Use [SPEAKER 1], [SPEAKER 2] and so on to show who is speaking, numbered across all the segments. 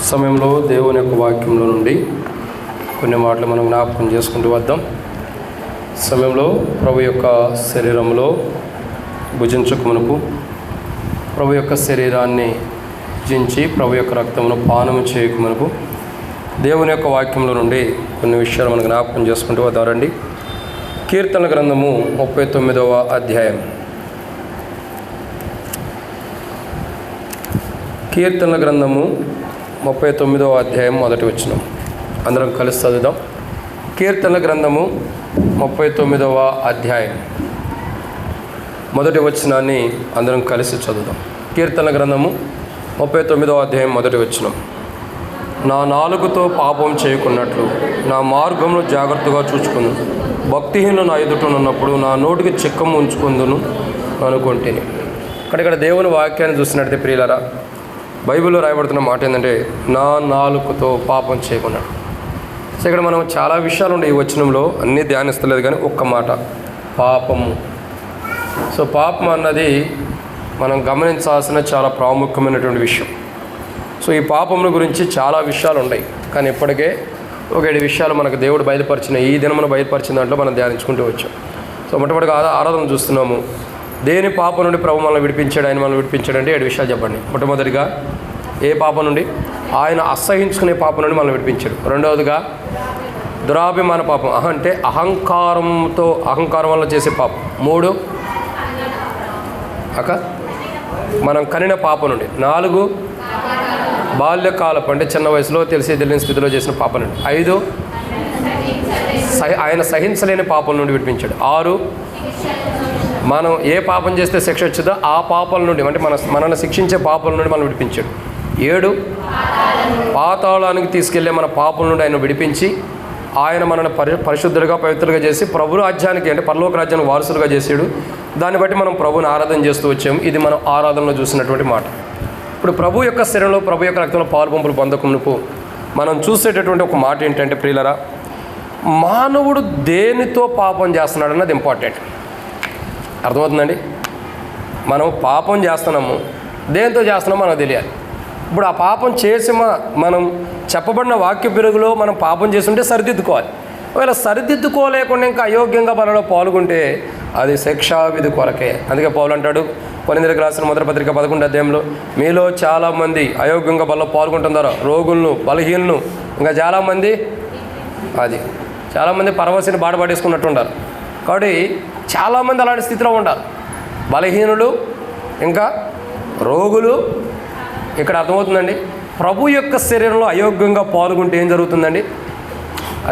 [SPEAKER 1] సమయంలో దేవుని యొక్క వాక్యంలో నుండి కొన్ని మాటలు మనం జ్ఞాపకం చేసుకుంటూ వద్దాం. సమయంలో ప్రభు యొక్క శరీరంలో భుజించకమునకు, ప్రభు యొక్క శరీరాన్ని భుజించి ప్రభు యొక్క రక్తమును పానము చేయకమునకు దేవుని యొక్క వాక్యంలో నుండి కొన్ని విషయాలు మనం జ్ఞాపకం చేసుకుంటూ వద్దారండి. కీర్తనల గ్రంథము 39వ అధ్యాయం. కీర్తనల గ్రంథము 39వ అధ్యాయం మొదటి వచనం అందరం కలిసి చదువుదాం. కీర్తనల గ్రంథము 39వ అధ్యాయం మొదటి వచనాన్ని అందరం కలిసి చదువుదాం. కీర్తనల గ్రంథము 39వ అధ్యాయం మొదటి వచనం. నా నాలుగుతో పాపం చేయకున్నట్లు నా మార్గంలో జాగ్రత్తగా చూచుకుందు, భక్తిహీనులు నా ఎదుటనున్నప్పుడు నా నోటికి చిక్కము ఉంచుకుందును అనుకుంటేనే. ఇక్కడ దేవుని వాక్యాన్ని చూసినట్లయితే ప్రియులారా, బైబిల్లో రాయబడుతున్న మాట ఏంటంటే నా నాలుకతో పాపం చేయకున్నాడు. సో ఇక్కడ మనం చాలా విషయాలు ఉండే ఈ వచనంలో, అన్నీ ధ్యానిస్తలేదు కానీ ఒక్క మాట, పాపము. సో పాపం అన్నది మనం గమనించాల్సిన చాలా ప్రాముఖ్యమైనటువంటి విషయం. సో ఈ పాపముల గురించి చాలా విషయాలు ఉన్నాయి, కానీ ఇప్పటికే ఒక 7 విషయాలు మనకు దేవుడు బయలుపరిచిన, ఈ దినమును బయలుపరిచిన దాంట్లో మనం ధ్యానించుకుంటూ వచ్చాం. సో మొట్టమొదటిగా ఆరాధన చూస్తున్నాము. దేని పాపం నుండి ప్రభు మనల్ని విడిపించాడు, ఆయన మనల్ని విడిపించాడు అంటే 7 విషయాలు చెప్పండి. మొట్టమొదటిగా ఏ పాపం నుండి? ఆయన అసహించుకునే పాపం నుండి మనల్ని విడిపించాడు. రెండవదిగా దురాభిమాన పాపం, అంటే అహంకారం వల్ల చేసే పాపం. 3 మనం కనిన పాపం నుండి. 4 బాల్యకాలపు, అంటే చిన్న వయసులో తెలియని స్థితిలో చేసిన పాపం నుండి. 5 ఆయన సహించలేని పాపం నుండి విడిపించాడు. 6 మనం ఏ పాపం చేస్తే శిక్ష వచ్చిందో ఆ పాపాల నుండి, అంటే మనల్ని శిక్షించే పాపాల నుండి మనం విడిపించాడు. 7 పాతాళానికి తీసుకెళ్లే మన పాపల నుండి ఆయన విడిపించి ఆయన మనల్ని పరిశుద్ధులుగా పవిత్రులుగా చేసి ప్రభు రాజ్యానికి, అంటే పరలోక రాజ్యానికి వారసులుగా చేసాడు. దాన్ని బట్టి మనం ప్రభుని ఆరాధన చేస్తూ వచ్చాము. ఇది మనం ఆరాధనలో చూసినటువంటి మాట. ఇప్పుడు ప్రభు యొక్క శరీరంలో, ప్రభు యొక్క రక్తంలో పాలు పంపులు పొందకమునుపు మనం చూసేటటువంటి ఒక మాట ఏంటంటే ప్రియులరా, మానవుడు దేనితో పాపం చేస్తున్నాడు అన్నది ఇంపార్టెంట్. అర్థమవుతుందండి? మనం పాపం చేస్తున్నాము, దేంతో చేస్తున్నామో మనకు తెలియాలి. ఇప్పుడు ఆ పాపం చేసి మనం చెప్పబడిన వాక్య పెరుగులో మనం పాపం చేస్తుంటే సరిదిద్దుకోవాలి. ఒకవేళ సరిదిద్దుకోలేకుండా ఇంకా అయోగ్యంగా పనిలో పాల్గొంటే అది శిక్షావిధి కొరకే. అందుకే పౌలు అంటాడు కొరింథీయులకు రాసిన మొదటి పత్రిక 11వ అధ్యాయంలో, మీలో చాలామంది అయోగ్యంగా బలలో పాల్గొంటున్నారు, రోగులను, బలహీనులను, ఇంకా చాలామంది పరవశిని బాధపడేసుకున్నట్టుంటారు. కాబట్టి చాలామంది అలాంటి స్థితిలో ఉంటారు. బలహీనులు, ఇంకా రోగులు. ఇక్కడ అర్థమవుతుందండి, ప్రభు యొక్క శరీరంలో అయోగ్యంగా పాల్గొంటే ఏం జరుగుతుందండి?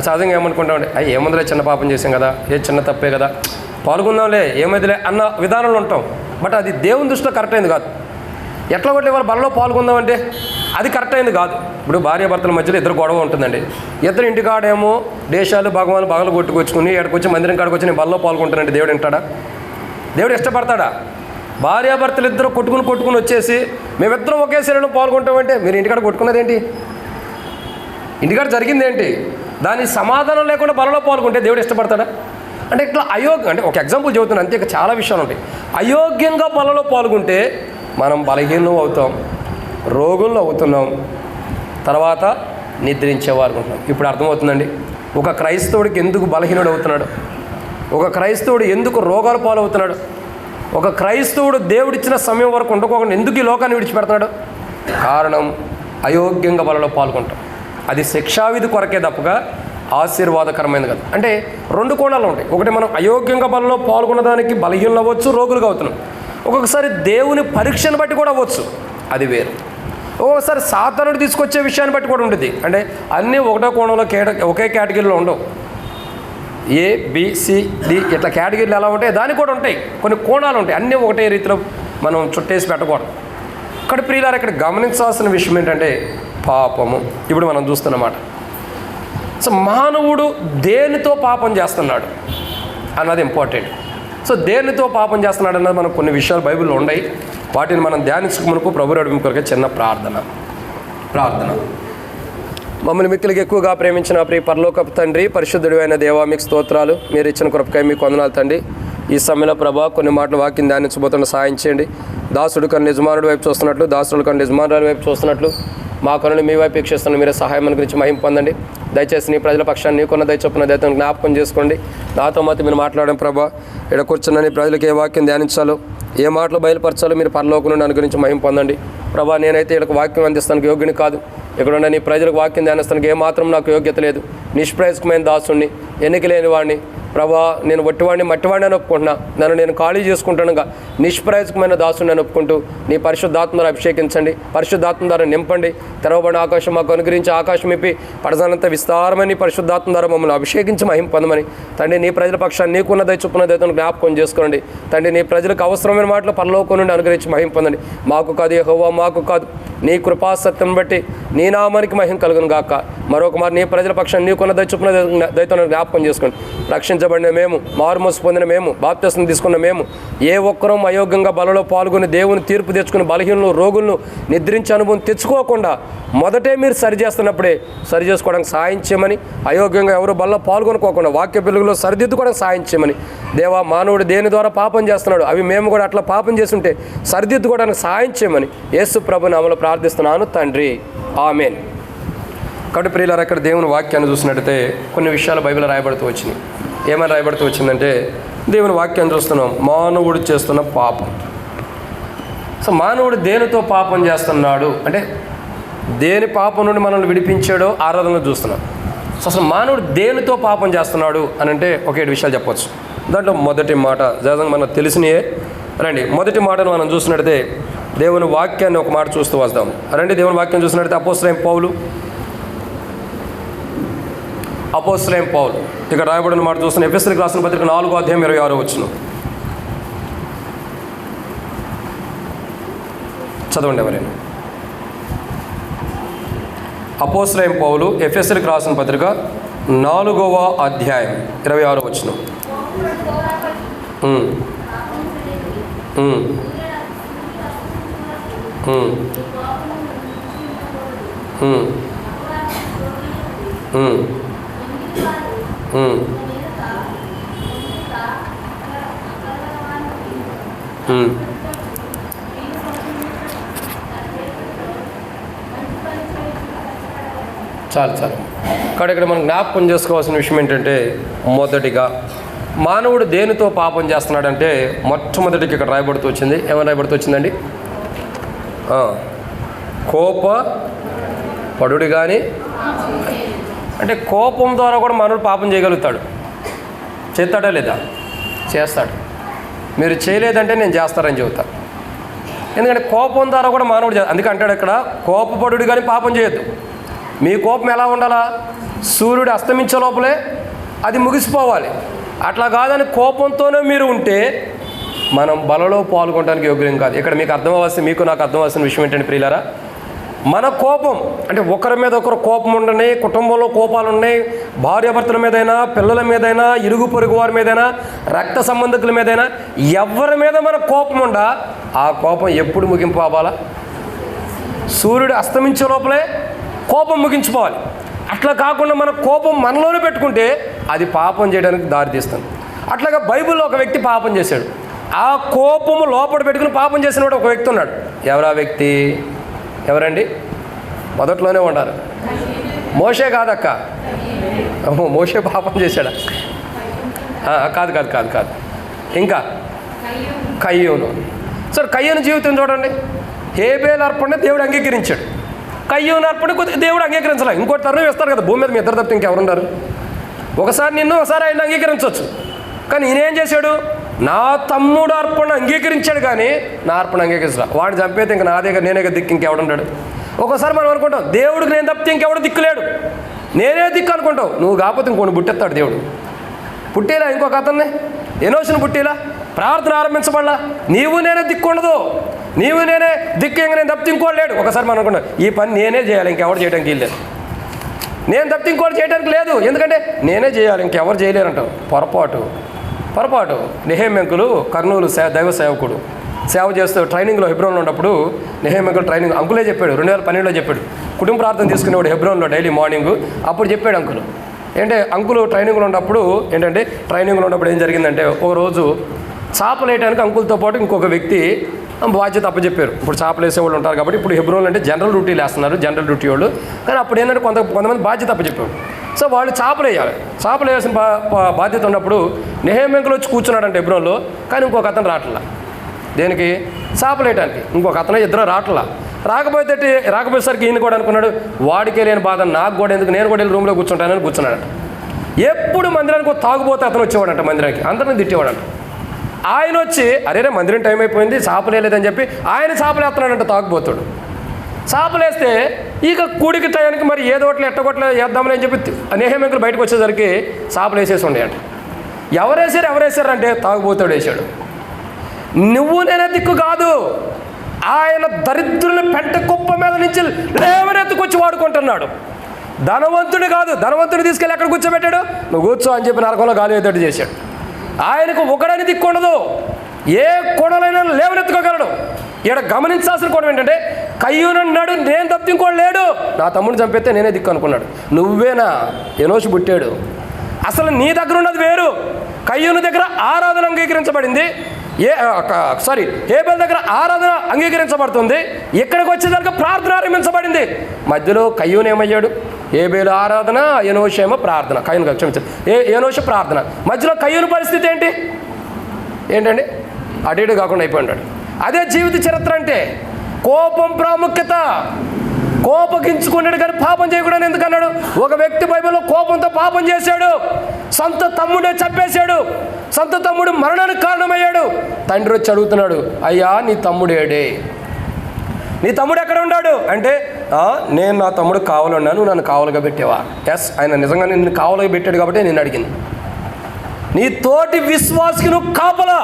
[SPEAKER 1] సహజంగా ఏమనుకుంటామండి, ఏముందిలే, చిన్న పాపం చేసాం కదా, చిన్న తప్పే కదా, పాల్గొందాంలే, ఏమైందిలే అన్న విధానంలో ఉంటాం. బట్ అది దేవుని దృష్టిలో కరెక్ట్ అయింది కాదు. ఎట్లా కొట్టి వాళ్ళ బలలో పాల్గొందామంటే అది కరెక్ట్ అయింది కాదు. ఇప్పుడు భార్యాభర్తల మధ్యలో ఇద్దరు గొడవ ఉంటుందండి. ఇద్దరు ఇంటికాడేమో దేశాలు భగవాన్ పగలు కొట్టుకొచ్చుకుని ఎక్కడికొచ్చి మందిరం కాడికి వచ్చి నేను బలలో పాల్గొంటానండి, దేవుడు వింటాడా? దేవుడు ఇష్టపడతాడా? భార్యాభర్తలు ఇద్దరు కొట్టుకుని వచ్చేసి మేమిద్దరం ఒకే శరీరంలో పాల్గొంటామంటే మీరు ఇంటికాడ కొట్టుకున్నది ఏంటి? ఇంటికాడ జరిగింది ఏంటి? దాని సమాధానం లేకుండా బలలో పాల్గొంటే దేవుడు ఇష్టపడతాడా? అంటే ఇట్లా అయోగ్యం, అంటే ఒక ఎగ్జాంపుల్ చెబుతున్నాను అంతే, చాలా విషయాలు ఉంటాయి. అయోగ్యంగా బలలో పాల్గొంటే మనం బలహీనం అవుతాం, రోగుల్లో అవుతున్నాం, తర్వాత నిద్రించేవారు ఉంటున్నాం. ఇప్పుడు అర్థమవుతుందండి ఒక క్రైస్తవుడికి ఎందుకు బలహీనుడు అవుతున్నాడు, ఒక క్రైస్తవుడు ఎందుకు రోగాల పాలవుతున్నాడు, ఒక క్రైస్తవుడు దేవుడిచ్చిన సమయం వరకు ఉండకోకుండా ఎందుకు ఈ లోకాన్ని విడిచిపెడుతున్నాడు? కారణం అయోగ్యంగా బలలో పాల్గొంటాం. అది శిక్షావిధి కొరకే తప్పగా ఆశీర్వాదకరమైనది కదా. అంటే 2 కోణాలు ఉంటాయి. ఒకటి, మనం అయోగ్యంగా బలలో పాల్గొన్న దానికి బలహీనలు అవ్వచ్చు, రోగులుగా అవుతున్నాం. ఒక్కొక్కసారి దేవుని పరీక్షను బట్టి కూడా అవ్వచ్చు, అది వేరు. ఒక్కొక్కసారి సాతానుడు తీసుకొచ్చే విషయాన్ని బట్టి కూడా ఉంటుంది. అంటే అన్నీ ఒకటో కోణంలో ఒకే కేటగిరీలో ఉండవు. A, B, C, D ఇట్లా కేటగిరీలు ఎలా ఉంటాయి, దానికి కూడా ఉంటాయి, కొన్ని కోణాలు ఉంటాయి. అన్నీ ఒకటే రీతిలో మనం చుట్టేసి పెట్టకూడదు. ఇక్కడ ప్రియులారా, ఇక్కడ గమనించాల్సిన విషయం ఏంటంటే పాపము. ఇప్పుడు మనం చూస్తున్నమాట. సో మానవుడు దేనితో పాపం చేస్తున్నాడు అన్నది ఇంపార్టెంట్. సో దేనితో పాపం చేస్తున్నాడు అన్నది మనకు కొన్ని విషయాలు బైబిల్లో ఉన్నాయి. వాటిని మనం ధ్యానించుకున్నప్పుడు ప్రభు నడిపి కొరకే చిన్న ప్రార్థన. మమ్మల్ని మిక్కిలికి ఎక్కువగా ప్రేమించిన ప్రియ పరలోకపు తండ్రి, పరిశుద్ధుడు అయిన దేవా, మీకు స్తోత్రాలు. మీరు ఇచ్చిన కృపకై మీకు వందనాలు తండ్రి. ఈ సమయంలో ప్రభా కొన్ని మాటలు వాక్యం ధ్యానించబోతున్న సహాయం చేయండి. దాసుడు కన్నా యజమానుడి వైపు చూస్తున్నట్లు, దాసుడు కన్నా యజమానురాలి వైపు చూస్తున్నట్లు మా కొనని మీ వైపు వీక్షిస్తున్న మీరే సహాయం గురించి మహిమ పొందండి. దయచేసి నీ ప్రజల పక్షాన్ని నీకున్న దయచొప్పున దయతో జ్ఞాపకం చేసుకోండి. నాతో మాత్రం మీరు మాట్లాడడం ప్రభా. ఇక్కడ కూర్చున్న నీ ప్రజలకు ఏ వాక్యం ధ్యానించాలో, ఏ మాటలు బయలుపరచాలో మీరు పరలోకం నుండి అనుగురించి మహిమ పొందండి ప్రభా. నేనైతే ఇక్కడ వాక్యం అందిస్తానికి యోగ్యుని కాదు. ఇక్కడ నీ ప్రజలకు వాక్యం ధ్యానిస్తానికి ఏమాత్రం నాకు యోగ్యత లేదు. నిష్ప్రయోజకమైన దాసుని, ఎన్నిక లేని వాడిని ప్రభా. నేను వట్టివాడిని మట్టివాడిని అని ఒప్పుకుంటున్నా. నన్ను నేను ఖాళీ చేసుకుంటానుగా నిష్ప్రయోజకమైన దాసుని అని ఒప్పుకుంటూ నీ పరిశుద్ధాత్మ ద్వారా అభిషేకించండి. పరిశుద్ధాత్మ ద్వారా నింపండి. తెరవబడిన ఆకాశం మాకు అనుగ్రహించి ఆకాశం ఇప్పి పడజానంత విస్తారమైన నీ పరిశుద్ధాత్మ ద్వారా మమ్మల్ని అభిషేకించి మహిమ పొందమని తండ్రి. నీ ప్రజల పక్షాన్ని నీకున్న దయచొప్పున దయతో జ్ఞాపకం చేసుకోండి తండ్రి. నీ ప్రజలకు అవసరమైన మాటలు పరలోకం నుండి అనుగ్రహించి మహిమ పొందండి. మాకు కాదు యెహోవా, మాకు కాదు, నీ కృపాసత్యం బట్టి నీ నామానికి మహిమ కలుగును గాక. మరొక మరి నీ ప్రజల పక్షాన్ని నీకున్న దయచొప్పున దయతో జ్ఞాపకం చేసుకోండి. రక్షించబడిన మేము, మారుమోసు పొందిన మేము, బాప్తిస్మం తీసుకున్న మేము, ఏ ఒక్కరూ అయోగ్యంగా బలలో పాల్గొని దేవుని తీర్పు తెచ్చుకుని బలహీనలు రోగులను నిద్రించే అనుభవం తెచ్చుకోకుండా మొదటే మీరు సరి చేస్తున్నప్పుడే సరి చేసుకోవడానికి సాయం చేయమని, అయోగ్యంగా ఎవరు బలలో పాల్గొనుకోకుండా వాక్య వెలుగులో సరిదిద్దుకోవడానికి సాయం చేయమని. దేవా, మానవుడు దేని ద్వారా పాపం చేస్తున్నాడు, అవి మేము కూడా అట్లా పాపం చేస్తుంటే సరిదిద్దుకోవడానికి సాయం చేయమని యేసు ప్రభు నామములో ప్రార్థిస్తున్నాను తండ్రి, ఆమేన్. కాబట్టి ప్రియులారా, అక్కడ దేవుని వాక్యాన్ని చూసినట్టయితే కొన్ని విషయాలు బైబిల్ రాయబడుతూ వచ్చినాయి. ఏమని రాయబడుతూ వచ్చిందంటే, దేవుని వాక్యాన్ని చూస్తున్నాం, మానవుడు చేస్తున్న పాపం. సో మానవుడు దేనితో పాపం చేస్తున్నాడు అంటే, దేని పాపం నుండి మనల్ని విడిపించాడో ఆరాధనలో చూస్తున్నాం. సో అసలు మానవుడు దేనితో పాపం చేస్తున్నాడు అని అంటే ఒక 7 విషయాలు చెప్పవచ్చు. దాంట్లో మొదటి మాట సహజంగా మనకు తెలిసినయే. రండి, మొదటి మాటను మనం చూసినట్టయితే దేవుని వాక్యాన్ని ఒక మాట చూస్తూ వస్తాం. రండి, దేవుని వాక్యం చూసినట్టయితే అపోస్తలుడైన పౌలు ఇక్కడ రాయబడిన మాట చూస్తున్న ఎఫెసీయులకు రాసిన పత్రిక 4వ అధ్యాయం 26వ వచనం చదవండి ఎవరైనా. అపోస్తలుడైన పౌలు ఎఫెసీయులకు రాసిన పత్రిక 4వ అధ్యాయం 26వ వచనం. చాలు. కాబట్టి ఇక్కడ మనం జ్ఞాపకం చేసుకోవాల్సిన విషయం ఏంటంటే, మొదటిగా మానవుడు దేనితో పాపం చేస్తున్నాడంటే మొట్టమొదటికి ఇక్కడ రాయబడుతూ వచ్చింది. ఏమైనా రాయబడుతూ వచ్చిందండి? కోపపడుడు కానీ, అంటే కోపం ద్వారా కూడా మానవుడు పాపం చేయగలుగుతాడు. చేస్తాడా లేదా? చేస్తాడు. మీరు చేయలేదంటే నేను చేస్తారని చెబుతాను. ఎందుకంటే కోపం ద్వారా కూడా మానవుడు అందుకే అంటాడు ఇక్కడ, కోపపడుడు కానీ పాపం చేయొద్దు. మీ కోపం ఎలా ఉండాలా? సూర్యుడు అస్తమించే లోపలే అది ముగిసిపోవాలి. అట్లా కాదని కోపంతోనే మీరు ఉంటే మనం బలలో పాల్గొనడానికి యోగ్యం కాదు. ఇక్కడ మీకు నాకు అర్థమవలసిన విషయం ఏంటంటే ప్రియులారా, మన కోపం అంటే ఒకరి మీద ఒకరు కోపం ఉండని, కుటుంబంలో కోపాలు ఉన్నాయి, భార్యాభర్తల మీదైనా, పిల్లల మీదైనా, ఇరుగు పొరుగు వారి మీదైనా, రక్త సంబంధికుల మీదైనా, ఎవరి మీద మన కోపం ఉండా ఆ కోపం ఎప్పుడు ముగింపు అవ్వాలా? సూర్యుడు అస్తమించే లోపలే కోపం ముగించుకోవాలి. అట్లా కాకుండా మన కోపం మనలోనే పెట్టుకుంటే అది పాపం చేయడానికి దారితీస్తుంది. అట్లాగా బైబిల్లో ఒక వ్యక్తి పాపం చేశాడు. ఆ కోపము లోపల పెట్టుకుని పాపం చేసినవాడు ఒక వ్యక్తి ఉన్నాడు. ఎవరా వ్యక్తి? ఎవరండి? మొదట్లోనే ఉన్నారు. మోషే కాదక్క. మోషే పాపం చేశాడా? కాదు. ఇంకా కయ్యూను. సరే, కయ్యూను జీవితం చూడండి. హేబేలు అర్పణ దేవుడు అంగీకరించాడు. కయ్యూను అర్పణ దేవుడు అంగీకరించలే. ఇంకోటి తరుణం ఇస్తారు కదా, భూమి మీద మీ ఇద్దరు తప్ప ఇంకెవరున్నారు? ఒకసారి నిన్ను, ఒకసారి ఆయన అంగీకరించవచ్చు. కానీ ఈయన ఏం చేశాడు? నా తమ్ముడు అర్పణ అంగీకరించాడు కానీ నా అర్పణ అంగీకరించరా. వాడిని చంపేతే ఇంక నా దగ్గర నేనే దిక్కు ఇంకెవడున్నాడు? ఒకసారి మనం అనుకుంటాం దేవుడికి నేను తప్పితే ఇంకెవడు దిక్కులేడు, నేనే దిక్కు అనుకుంటావు. నువ్వు కాకపోతే ఇంకోటి పుట్టేస్తాడు దేవుడు. పుట్టేలా ఇంకొక అతన్ని ఎనోషన్ పుట్టేలా ప్రార్థన ఆరంభించబడలా. నీవు నేనే దిక్కు ఉండదు, నీవు నేనే దిక్కు ఇంక నేను తప్పితే ఇంకోటి లేడు. ఒకసారి మనం అనుకుంటాం ఈ పని నేనే చేయాలి, ఇంకెవరు చేయడానికి వీల్లేదు. నేను తప్పితే ఇంకోటి చేయడానికి లేదు, ఎందుకంటే నేనే చేయాలి, ఇంకెవరు చేయలేరంటావు. పొరపాటు. నెహెమ్యా కర్నూలు దైవ సేవకుడు సేవ చేస్తూ ట్రైనింగ్లో హెబ్రోన్లో ఉన్నప్పుడు నెహెమ్యా ట్రైనింగ్ అంకులే చెప్పాడు, 2012లో చెప్పాడు. కుటుంబ ప్రార్థన తీసుకునేవాడు హెబ్రోన్లో డైలీ మార్నింగ్. అప్పుడు చెప్పాడు అంకులు ట్రైనింగ్లో ఉన్నప్పుడు ట్రైనింగ్లో ఉన్నప్పుడు ఏం జరిగిందంటే, ఒకరోజు చేపలు వేయడానికి అంకులతో పాటు ఇంకొక వ్యక్తి బాధ్యత అప్పచెప్పారు. ఇప్పుడు చేపలు వేసేవాళ్ళు ఉంటారు కాబట్టి ఇప్పుడు హెబ్రోన్లు అంటే జనరల్ డ్యూటీలు వేస్తున్నారు, జనరల్ డ్యూటీ వాళ్ళు. కానీ అప్పుడు ఏంటంటే కొంతమంది బాధ్యత అప్పచెప్పారు. సో వాళ్ళు చేపలు వేయాలి. చేపలు వేసిన బాధ్యత ఉన్నప్పుడు నెహెమ్యాకు వచ్చి కూర్చున్నాడంటే హెబ్రోన్లో. కానీ ఇంకొక అతను రావట్లా. దేనికి? చేపలు వేయడానికి. ఇంకొక అతను ఇద్దరు రావట్లా. రాకపోయేసరికి ఈయన కూడా అనుకున్నాడు, వాడికే లేని బాధ నాకు కూడా ఎందుకు, నేను కూడా వెళ్ళి రూమ్లో కూర్చుంటానని కూర్చున్నాడంట. ఎప్పుడు మందిరానికి తాగుపోతే అతను వచ్చేవాడంట, మందిరానికి అందరిని తిట్టేవాడంట. ఆయన వచ్చి అరే మందిరం టైం అయిపోయింది చేపలు వేయలేదని చెప్పి ఆయన చేపలు వేస్తున్నాడంట తాగుపోతాడు. చేపలు వేస్తే ఇక కూడికి టయానికి మరి ఏదో ఒకటి ఎట్టగొట్ల వేద్దామని అని చెప్పి నెహెమ్యాకు బయటకు వచ్చేసరికి చేపలు వేసేసి ఉండేయంట. ఎవరేసారు అంటే తాగుపోతాడు వేసాడు. నువ్వు నేనే దిక్కు కాదు, ఆయన దరిద్రుల పెంట కుప్ప మీద నుంచి లేవనెత్తుకొచ్చి వాడుకుంటున్నాడు. ధనవంతుడు కాదు, ధనవంతుడు తీసుకెళ్ళి ఎక్కడ కూర్చోబెట్టాడు, నువ్వు కూర్చో అని చెప్పి నరకంలో గాలి వేతట్టు చేశాడు. ఆయనకు ఒకడని దిక్కు ఉండదు, ఏ కొడలైనా లేవనెత్తుకోగలడు. ఇక్కడ గమనించాల్సిన కూడా ఏంటంటే కయ్యూనన్నాడు, నేను తప్ప ఇంకోడు లేడు, నా తమ్ముడిని చంపేస్తే నేనే దిక్కు అనుకున్నాడు. నువ్వేనా? ఎనోషు పుట్టాడు. అసలు నీ దగ్గర ఉన్నది వేరు. కయ్యూను దగ్గర ఆరాధన అంగీకరించబడింది, హేబెల్ దగ్గర ఆరాధన అంగీకరించబడుతుంది. ఇక్కడికి వచ్చేసరికి ప్రార్థన ఆరంభించబడింది. మధ్యలో కయ్యూను ఏమయ్యాడు? హేబెలు ఆరాధన, ఎనోషు ఏమో ప్రార్థన. కయ్యూను క్షమించాడు, ఎనోషు ప్రార్థన. మధ్యలో కయ్యూను పరిస్థితి ఏంటండి? అటు ఇటు కాకుండా అయిపోయినాడు. అదే జీవిత చరిత్ర అంటే. కోపం ప్రాముఖ్యత. కోపగించుకున్నాడు కానీ పాపం చేయకూడదని ఎందుకన్నాడు? ఒక వ్యక్తి బైబిల్లో కోపంతో పాపం చేశాడు, సొంత తమ్ముడే చంపేశాడు, సొంత తమ్ముడు మరణానికి కారణమయ్యాడు. తండ్రి వచ్చి అడుగుతున్నాడు, అయ్యా నీ తమ్ముడేడే, నీ తమ్ముడు ఎక్కడ ఉన్నాడు అంటే, నేను నా తమ్ముడు కావాలన్నాను, నువ్వు నన్ను కావలుగా పెట్టావా? ఎస్, ఆయన నిజంగా నిన్ను కావలుగా పెట్టాడు కాబట్టి నేను అడిగింది. నీ తోటి విశ్వాసికి నువ్వు కాపలా,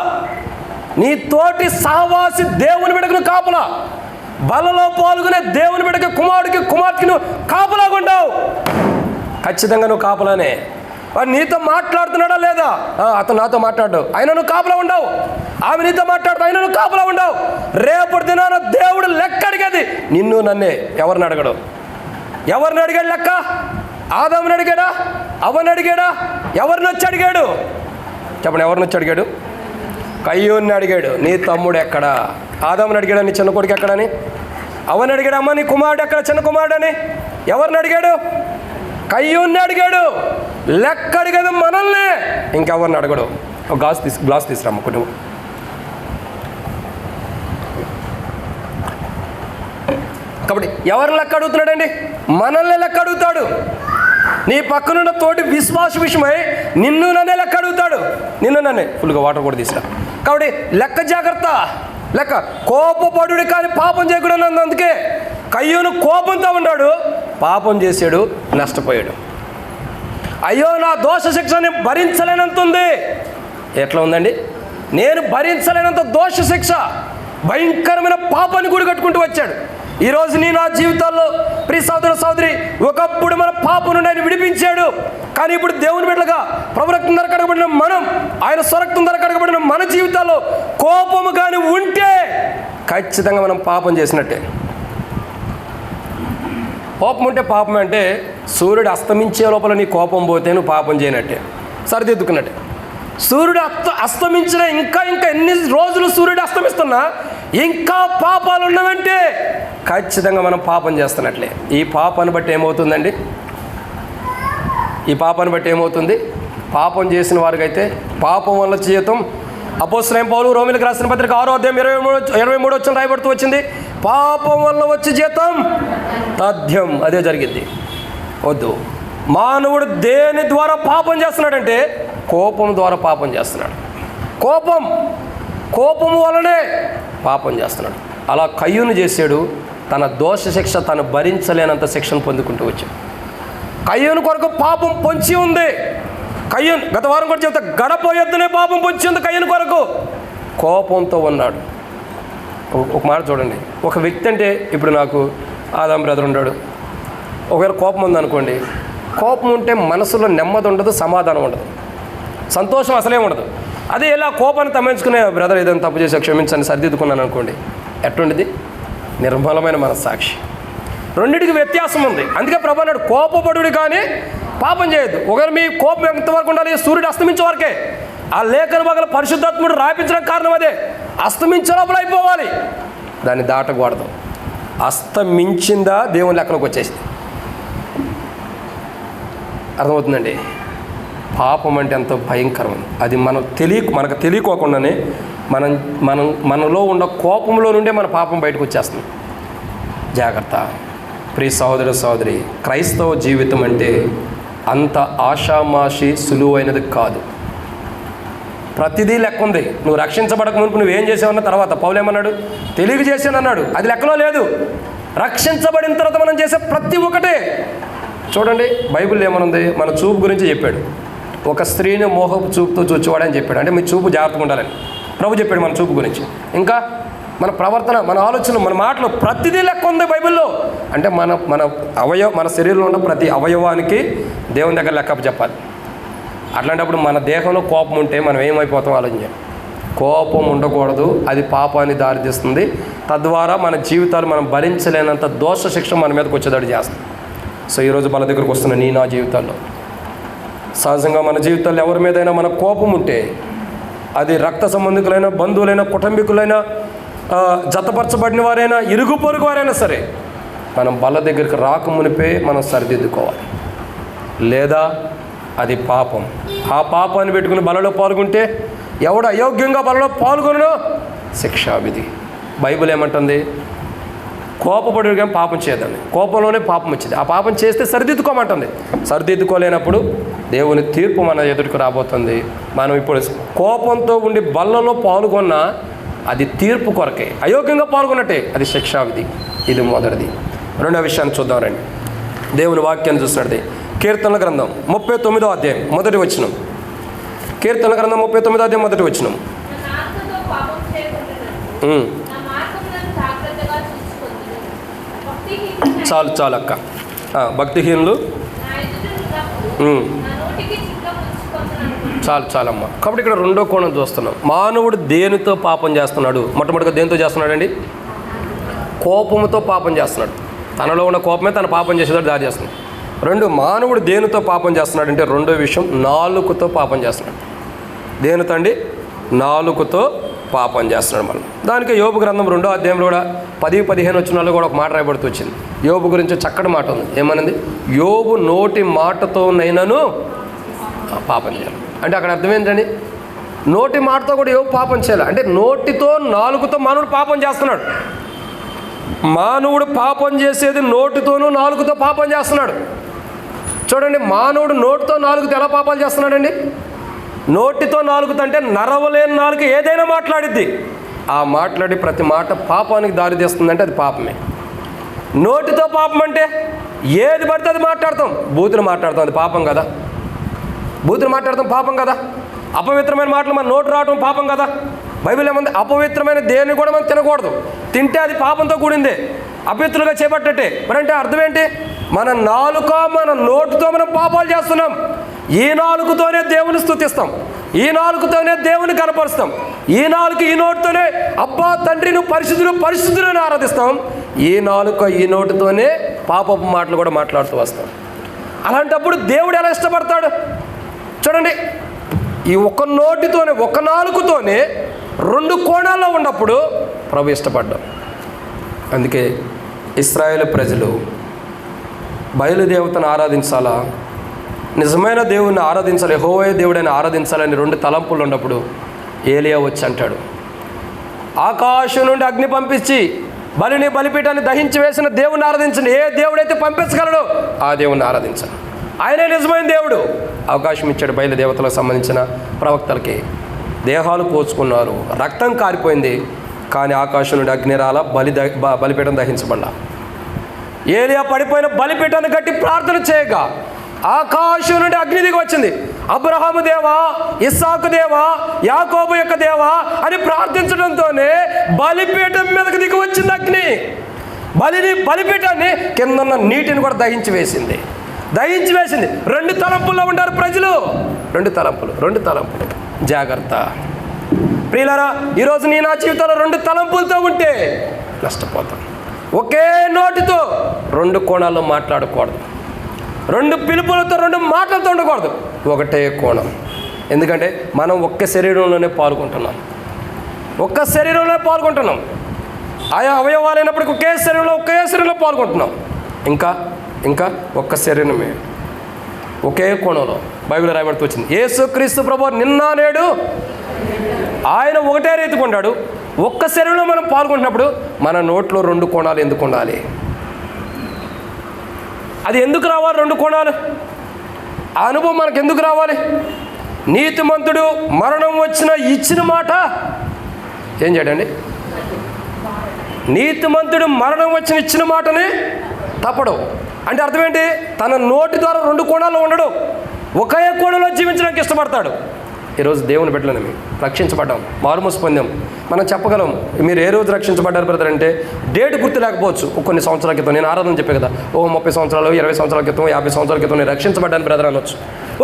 [SPEAKER 1] నీ తోటి సహవాసి దేవుని బిడ్డకు నువ్వు కాపలా, బలలో పాల్గొనే దేవుని బిడ్డకి కుమార్తెకి నువ్వు కాపలాగా ఉండవు. ఖచ్చితంగా నువ్వు కాపలానే. వాడు నీతో మాట్లాడుతున్నాడా లేదా? అతను నాతో మాట్లాడు, అయినా నువ్వు కాపలా ఉండవు. ఆమె నీతో మాట్లాడుతూ అయినా నువ్వు కాపలా ఉండవు. రేపటి దినాన దేవుడు లెక్క అడిగేది నిన్ను నన్నే. ఎవరిని అడగడు? ఎవరిని అడిగాడు లెక్క? ఆదాముని అడిగాడా? అవ్వని అడిగాడా? ఎవరిని వచ్చి అడిగాడు? చెప్పండి, ఎవరిని వచ్చి అడిగాడు? కయ్యూన్ని అడిగాడు, నీ తమ్ముడు ఎక్కడా? ఆదాముని అడిగాడు, నీ చిన్న కొడుకు ఎక్కడని? అవ్వని అడిగాడు, అమ్మ నీ కుమారుడు ఎక్కడ, చిన్న కుమారుడు అని? ఎవరిని అడిగాడు? కయ్యూన్ని అడిగాడు. లెక్క అడిగేది మనల్ని, ఇంకెవరిని అడగడు. ఒక గ్లాస్ తీసుకురామ్మ కుటుంబం. కాబట్టి ఎవరిని లెక్క అడుగుతున్నాడండి? మనల్ని లెక్క అడుగుతాడు. నీ పక్కనున్న తోటి విశ్వాస విషయమై నిన్ను నన్నే లెక్క అడుగుతాడు. నిన్ను నన్నే ఫుల్గా వాటర్ కూడా తీసుకురా. కాబట్టి లెక్క జాగ్రత్త. లెక్క కోపపడు కానీ పాపం చేయకూడదు. అందుకే కయ్యూను కోపంతో ఉన్నాడు, పాపం చేశాడు, నష్టపోయాడు. అయ్యో నా దోష శిక్షని భరించలేనంత ఉంది. ఎట్లా ఉందండి? నేను భరించలేనంత దోష శిక్ష, భయంకరమైన పాపాన్ని గుడి కట్టుకుంటూ వచ్చాడు. ఈరోజు నీ నా జీవితాల్లో ప్రియ సోదరి, ఒకప్పుడు మన పాపం నుండి ఆయన విడిపించాడు. కానీ ఇప్పుడు దేవుని బిడ్డలుగా ప్రభు రక్తం ధర కడగబడిన మనం, ఆయన స్వరక్తం ధర కడగబడిన మన జీవితాల్లో కోపము కానీ ఉంటే ఖచ్చితంగా మనం పాపం చేసినట్టే. కోపం ఉంటే పాపం అంటే సూర్యుడు అస్తమించే లోపల నీ కోపం పోతే నువ్వు పాపం చేయనట్టే, సరిదిద్దుకున్నట్టే. సూర్యుడు అస్తమించిన ఇంకా ఎన్ని రోజులు సూర్యుడు అస్తమిస్తున్నా ఇంకా పాపాలు ఉన్నవంటే ఖచ్చితంగా మనం పాపం చేస్తున్నట్లే. ఈ పాపాన్ని బట్టి ఏమవుతుందండి? ఈ పాపాన్ని బట్టి ఏమవుతుంది? పాపం చేసిన వారికైతే పాపం వల్ల జీతం, అపోస్తలుడైన పౌలు రోమీయులకు రాసిన పత్రిక 6వ అధ్యాయం 23 వచ్చిన రాయబడుతూ వచ్చింది, పాపం వల్ల వచ్చే జీతం తథ్యం. అదే జరిగింది. వద్దు. మానవుడు దేని ద్వారా పాపం చేస్తున్నాడంటే కోపం ద్వారా పాపం చేస్తున్నాడు. కోపం వలనే పాపం చేస్తున్నాడు. అలా కయ్యూను చేశాడు. తన దోష శిక్ష తను భరించలేనంత శిక్షను పొందుకుంటూ వచ్చాడు. కయ్యూను కొరకు పాపం పొంచి ఉంది. కయ్యూను గత వారం కూడా చెప్తా, గడపోయొద్దునే పాపం పొంచి ఉంది కయ్యూను కొరకు. కోపంతో ఉన్నాడు. ఒక మాట చూడండి, ఒక వ్యక్తి అంటే ఇప్పుడు నాకు ఆదాం బ్రదర్ ఉన్నాడు. ఒకవేళ కోపం ఉందనుకోండి, కోపం ఉంటే మనసులో నెమ్మది ఉండదు, సమాధానం ఉండదు, సంతోషం అసలే ఉండదు. అదే ఇలా కోపాన్ని తమ్మించుకునే బ్రదర్ ఏదైనా తప్పు చేసి క్షమించండి సరిదిద్దుకున్నాను అనుకోండి, ఎట్టుండిది? నిర్మలమైన మనస్సాక్షి. రెండింటికి వ్యత్యాసం ఉంది. అందుకే ప్రభు అన్నాడు, కోపపడుడి కానీ పాపం చేయొద్దు. ఒకవేళ మీ కోపం ఎంతవరకు ఉండాలి? సూర్యుడు అస్తమించే వరకే. ఆ లేఖన భాగంలో పరిశుద్ధాత్ముడు రాయించడానికి కారణం అదే. అస్తమించే లోపల అయిపోవాలి, దాన్ని దాటకూడదు. అస్తమించిందా దేవుని లెక్కలోకి వచ్చేసింది. అర్థమవుతుందండి? పాపం అంటే ఎంతో భయంకరం. అది మనకు తెలియకోకుండానే మనలో ఉన్న కోపంలో నుండే మన పాపం బయటకు వచ్చేస్తుంది. జాగ్రత్త ప్రియ సహోదర సహోదరి. క్రైస్తవ జీవితం అంటే అంత ఆషామాషి సులువైనది కాదు. ప్రతిదీ లెక్క ఉంది. నువ్వు రక్షించబడక మునుపు నువ్వేం చేసావన్న తర్వాత పౌలేమన్నాడు? తెలియక చేశాను అన్నాడు. అది లెక్కలో లేదు. రక్షించబడిన తర్వాత మనం చేసే ప్రతి ఒక్కటే. చూడండి బైబిల్ ఏమనుంది? మన చూపు గురించి చెప్పాడు. ఒక స్త్రీని మోహపు చూపుతో చూచేవాడని చెప్పాడు. అంటే మీ చూపు జాగ్రత్తగా ఉండాలని ప్రభు చెప్పాడు మన చూపు గురించి. ఇంకా మన ప్రవర్తన, మన ఆలోచన, మన మాటలు ప్రతిదీ లెక్క ఉంది బైబిల్లో. అంటే మన శరీరంలో ఉన్న ప్రతి అవయవానికి దేవుని దగ్గర లెక్క చెప్పాలి. అట్లాంటప్పుడు మన దేహంలో కోపం ఉంటే మనం ఏమైపోతాం ఆలోచించాం. కోపం ఉండకూడదు, అది పాపాన్ని దారితీస్తుంది. తద్వారా మన జీవితాలు మనం భరించలేనంత దోష శిక్ష మన మీదకి వచ్చేదాడు చేస్తుంది. సో ఈరోజు మన దగ్గరకు వస్తున్న నా జీవితాల్లో సహజంగా మన జీవితాల్లో ఎవరి మీదైనా మన కోపం ఉంటే, అది రక్త సంబంధికులైన, బంధువులైన, కుటుంబీకులైనా, జతపరచబడిన వారైనా, ఇరుగు పొరుగు వారైనా సరే, మనం బల్ల దగ్గరికి రాకమునిపే మనం సరిదిద్దుకోవాలి. లేదా అది పాపం. ఆ పాపాన్ని పెట్టుకుని బలలో పాల్గొంటే, ఎవడు అయోగ్యంగా బలలో పాల్గొనో శిక్షావిధి. బైబిల్ ఏమంటుంది? కోపపడిగా పాపం చేయదండి. కోపంలోనే పాపం వచ్చింది. ఆ పాపం చేస్తే సరిదిద్దుకోమంటుంది. సరిదిద్దుకోలేనప్పుడు దేవుని తీర్పు మన ఎదుటికి రాబోతుంది. మనం ఇప్పుడు కోపంతో ఉండి బల్లలో పాల్గొన్నా అది తీర్పు కొరకే. అయోగ్యంగా పాల్గొన్నట్టే, అది శిక్షావిధి. ఇది మొదటిది. రెండో విషయాన్ని చూద్దాం రండి. దేవుని వాక్యాన్ని చూసినట్టు కీర్తనల గ్రంథం 39వ అధ్యాయం మొదటి వచనం. కీర్తనల గ్రంథం 39వ అధ్యాయం మొదటి వచనం. చాలు అక్క. భక్తిహీనులు చాలమ్మా. కాబట్టి ఇక్కడ రెండో కోణం చూస్తున్నాం. మానవుడు దేనితో పాపం చేస్తున్నాడు? మొట్టమొదటిగా దేనితో చేస్తున్నాడండి? కోపంతో పాపం చేస్తున్నాడు. తనలో ఉన్న కోపమే తన పాపం చేసేదాడు దారి చేస్తున్నాడు. రెండు, మానవుడు దేనితో పాపం చేస్తున్నాడు అంటే రెండో విషయం, నాలుకతో పాపం చేస్తున్నాడు. దేనితో అండి? నాలుకతో పాపం చేస్తున్నాడు. మనం దానికి యోబు గ్రంథం 2వ అధ్యాయంలో కూడా 10-15 వచనాల్లో కూడా ఒక మాట రాయబడుతూ వచ్చింది. యోబు గురించి చక్కటి మాట ఉంది. ఏమన్నది? యోబు నోటి మాటతోనైనాను పాపం చేయాలి. అంటే అక్కడ అర్థం ఏంటండి? నోటి మాటతో కూడా యోబు పాపం చేయాలి. అంటే నోటితో, నాలుగుతో మానవుడు పాపం చేస్తున్నాడు. మానవుడు పాపం చేసేది నోటితోనూ నాలుగుతో పాపం చేస్తున్నాడు. చూడండి, మానవుడు నోటితో నాలుగుతో ఎలా పాపాలు చేస్తున్నాడండి? నోటితో నాలుగుతో అంటే నరవలేని నాలుగు ఏదైనా మాట్లాడిద్ది. ఆ మాట్లాడి ప్రతి మాట పాపానికి దారి తీస్తుందంటే అది పాపమే. నోటితో పాపం అంటే ఏది పడితే అది మాట్లాడతాం. బూతులు మాట్లాడతాం, అది పాపం కదా. బూతులు మాట్లాడతాం పాపం కదా. అపవిత్రమైన మాటలు మన నోటు రావడం పాపం కదా. బైబిల్ ఏముంది? అపవిత్రమైన దేన్ని కూడా మనం తినకూడదు. తింటే అది పాపంతో కూడిందే, అపవిత్రులుగా చేపట్టట్టే. మరంటే అర్థం ఏంటి? మన నాలుక, మన నోటుతో మనం పాపాలు చేస్తున్నాం. ఈ నాలుగుతోనే దేవుని స్తుతిస్తాం, ఈ నాలుగుతోనే దేవుని కనపరుస్తాం, ఈ నాలుగు ఈ నోటితోనే అబ్బా తండ్రి నువ్వు పరిశుద్ధులు పరిశుద్ధులు అని ఆరాధిస్తాం. ఈ నాలుక ఈ నోటితోనే పాపపు మాటలు కూడా మాట్లాడుతూ వస్తాం. అలాంటప్పుడు దేవుడు ఎలా ఇష్టపడతాడు? చూడండి, ఈ ఒక్క నోటితోనే, ఒక్క నాలుగుతోనే రెండు కోణాల్లో ఉన్నప్పుడు ప్రభు ఇష్టపడ్డాం. అందుకే ఇశ్రాయేలు ప్రజలు బయలుదేవతను ఆరాధించాలా, నిజమైన దేవుణ్ణి ఆరాధించాలి, యెహోవా దేవుడని ఆరాధించాలని రెండు తలంపులు ఉన్నప్పుడు ఏలియా వచ్చి అంటాడు, ఆకాశం నుండి అగ్ని పంపించి బలిపీఠాన్ని దహించి వేసిన దేవుణ్ణి ఆరాధించండి. ఏ దేవుడైతే పంపించగలడో ఆ దేవుణ్ణి ఆరాధించండి. ఆయనే నిజమైన దేవుడు. అవకాశం ఇచ్చాడు బయలుదేవతలకు సంబంధించిన ప్రవక్తలకి. దేహాలు పోచుకున్నారు, రక్తం కారిపోయింది, కానీ ఆకాశం నుండి అగ్ని రాల, బలిపీఠం దహించబడ్డా. ఏలియా పడిపోయిన బలిపీఠాన్ని కట్టి ప్రార్థన చేయగా ఆకాశం నుండి అగ్ని దిగి వచ్చింది. అబ్రహాము దేవా, ఇస్సాకు దేవా, యాకోబు యొక్క దేవా అని ప్రార్థించడంతోనే బలిపీఠం మీదకి దిగి వచ్చింది అగ్ని. బలిపీఠాన్ని కిందన్న నీటిని కూడా దహించి వేసింది. రెండు తలంపుల్లో ఉంటారు ప్రజలు. రెండు తలంపులు. జాగ్రత్త ప్రియులారా, ఈరోజు నీ నా జీవితంలో రెండు తలంపులతో ఉంటే నష్టపోతాం. ఒకే నోటితో రెండు కోణాల్లో మాట్లాడకూడదు, రెండు పిలుపులతో రెండు మాటలతో ఉండకూడదు, ఒకటే కోణం. ఎందుకంటే మనం ఒక్క శరీరంలోనే పాల్గొంటున్నాం, ఒక్క శరీరంలో పాల్గొంటున్నాం. ఆయా అవయవాలైనప్పటికీ ఒకే శరీరంలో పాల్గొంటున్నాం. ఇంకా ఒక్క శరీరమే, ఒకే కోణంలో బైబిల్ రాయబడుతూ వచ్చింది. యేసుక్రీస్తు ప్రభువు నిన్న నేడు ఆయన ఒకటే రీతిగా ఉన్నాడు. ఒక్క శరీరంలో మనం పాల్గొంటున్నప్పుడు మన నోట్లో 2 కోణాలు ఎందుకు ఉండాలి? అది ఎందుకు రావాలి? 2 కోణాలు ఆ అనుభవం మనకు ఎందుకు రావాలి? నీతిమంతుడు మరణం ఇచ్చిన మాట ఏం చేయడండి? నీతిమంతుడు మరణం ఇచ్చిన మాటని తప్పడు. అంటే అర్థం ఏంటి? తన నోటి ద్వారా 2 కోణాల్లో ఉండడు, ఒకే కోణంలో జీవించడానికి ఇష్టపడతాడు. ఈరోజు దేవుని బిడ్డలను మేము రక్షించబడ్డాం, మారుమూసి పొందాం. మనం చెప్పగలం మీరు ఏ రోజు రక్షించబడ్డారు బ్రదర్ అంటే డేట్ గుర్తు లేకపోవచ్చు. కొన్ని సంవత్సరాల క్రితం నేను ఆరాధన చెప్పే కదా, 30 సంవత్సరాలు 20 సంవత్సరాల క్రితం 50 సంవత్సరాల క్రితం నేను రక్షించబడ్డాను బ్రదర్ అనొచ్చు.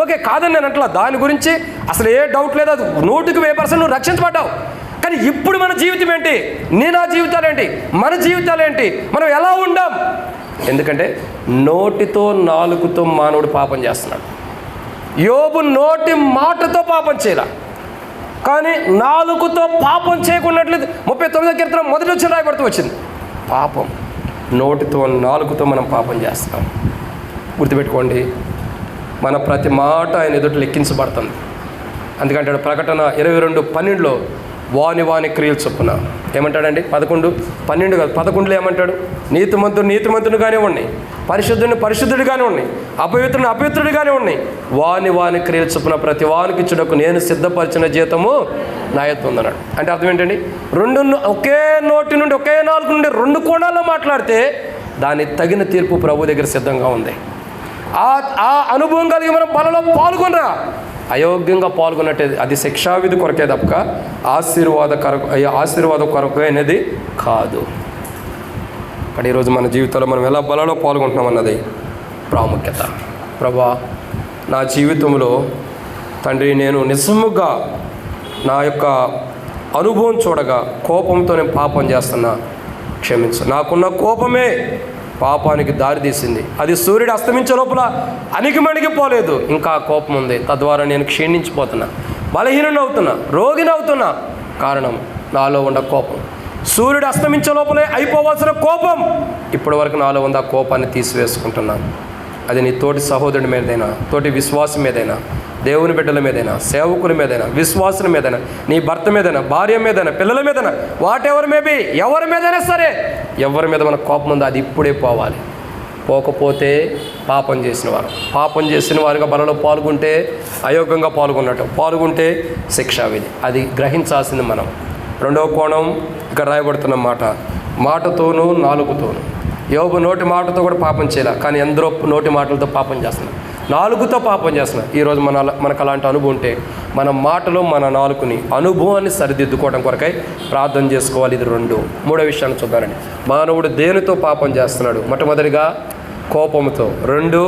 [SPEAKER 1] ఓకే, కాదని నేను అట్లా, దాని గురించి అసలు ఏ డౌట్ లేదు. అది 100% నువ్వు రక్షించబడ్డావు. కానీ ఇప్పుడు మన జీవితం ఏంటి? నా జీవితాలు ఏంటి? మన జీవితాలు ఏంటి? మనం ఎలా ఉండాం? ఎందుకంటే నోటితో నాలుకతో మానవుడు పాపం చేస్తున్నాడు. యోబు నోటి మాటతో పాపం చేయాల, కానీ నాలుకతో పాపం చేయకున్నట్లేదు. 39వ కీర్తన మొదటి వచ్చిన రాయబడుతూ వచ్చింది. పాపం నోటితో నాలుకతో మనం పాపం చేస్తాం. గుర్తుపెట్టుకోండి, మన ప్రతి మాట ఆయన ఎదుట లెక్కించబడుతుంది. అందుకంటాడు ప్రకటన 22:12లో వాని క్రియలు చొప్పున ఏమంటాడండి? 11:12 కాదు, 11లో ఏమంటాడు? నీతిమంతుడుగానే ఉన్నాయి, పరిశుద్ధుడిగానే ఉన్నాయి, అపవిత్రుడిగానే ఉన్నాయి. వాని క్రియలు చొప్పున ప్రతి వానికి ఇచ్చుటకు నేను సిద్ధపరిచిన జీతము నా యొద్ద ఉందన్నాడు. అంటే అర్థం ఏంటండి? ఒకే నోటి నుండి ఒకే నాలుగు నుండి 2 కోణాల్లో మాట్లాడితే దానికి తగిన తీర్పు ప్రభు దగ్గర సిద్ధంగా ఉంది. ఆ అనుభవం కలిగి మనం బలలో పాల్గొనరా, అయోగ్యంగా పాల్గొన్నట్టే అది శిక్షావిధి కొరకే తప్ప ఆశీర్వాద కొరకు అనేది కాదు. కానీ ఈరోజు మన జీవితంలో మనం ఎలా బలలో పాల్గొంటున్నాం అన్నది ప్రాముఖ్యత. ప్రభా, నా జీవితంలో తండ్రి నేను నిజముగా నా యొక్క అనుభవం చూడగా కోపంతో నేను పాపం చేస్తున్నా, క్షమించు. నాకున్న కోపమే పాపానికి దారి తీసింది. అది సూర్యుడు అస్తమించే లోపల అణిగిమణిగిపోలేదు, ఇంకా కోపం ఉంది. తద్వారా నేను క్షీణించిపోతున్నా, బలహీనుని అవుతున్నా, రోగిని అవుతున్నా. కారణం నాలో ఉన్న కోపం. సూర్యుడు అస్తమించే లోపలే అయిపోవాల్సిన కోపం ఇప్పటి వరకు నాలో ఉన్న కోపాన్ని తీసివేసుకుంటున్నాను. అది నీ తోటి సహోదరుడి మీదైనా, తోటి విశ్వాసం మీదైనా, దేవుని బిడ్డల మీదైనా, సేవకుల మీదైనా, విశ్వాసుల మీదైనా, నీ భర్త మీదైనా, భార్య మీదైనా, పిల్లల మీదైనా, వాటెవర్ మేబీ ఎవరి మీదైనా సరే, ఎవరి మీద మన కోపం ఉందో అది ఇప్పుడే పోవాలి. పోకపోతే పాపం చేసిన వారుగా బలలో పాల్గొంటే అయోగ్యంగా పాల్గొంటే శిక్షావిధి. అది గ్రహించాల్సింది మనం. 2వ కోణం ఇక్కడ రాయబడుతున్న మాటతోనూ నాలుగుతోనూ. యోబు నోటి మాటతో కూడా పాపం చేయాలి, కానీ ఎందరో నోటి మాటలతో పాపం చేస్తున్నారు, నాలుగుతో పాపం చేస్తున్నారు. ఈరోజు మనకు అలాంటి అనుభవం ఉంటే మన మాటలో మన నాలుగుని అనుభవాన్ని సరిదిద్దుకోవడం కొరకై ప్రార్థన చేసుకోవాలి. ఇది 2. 3వ విషయాన్ని చూద్దానండి. మానవుడు దేనితో పాపం చేస్తున్నాడు? మొట్టమొదటిగా కోపంతో. 2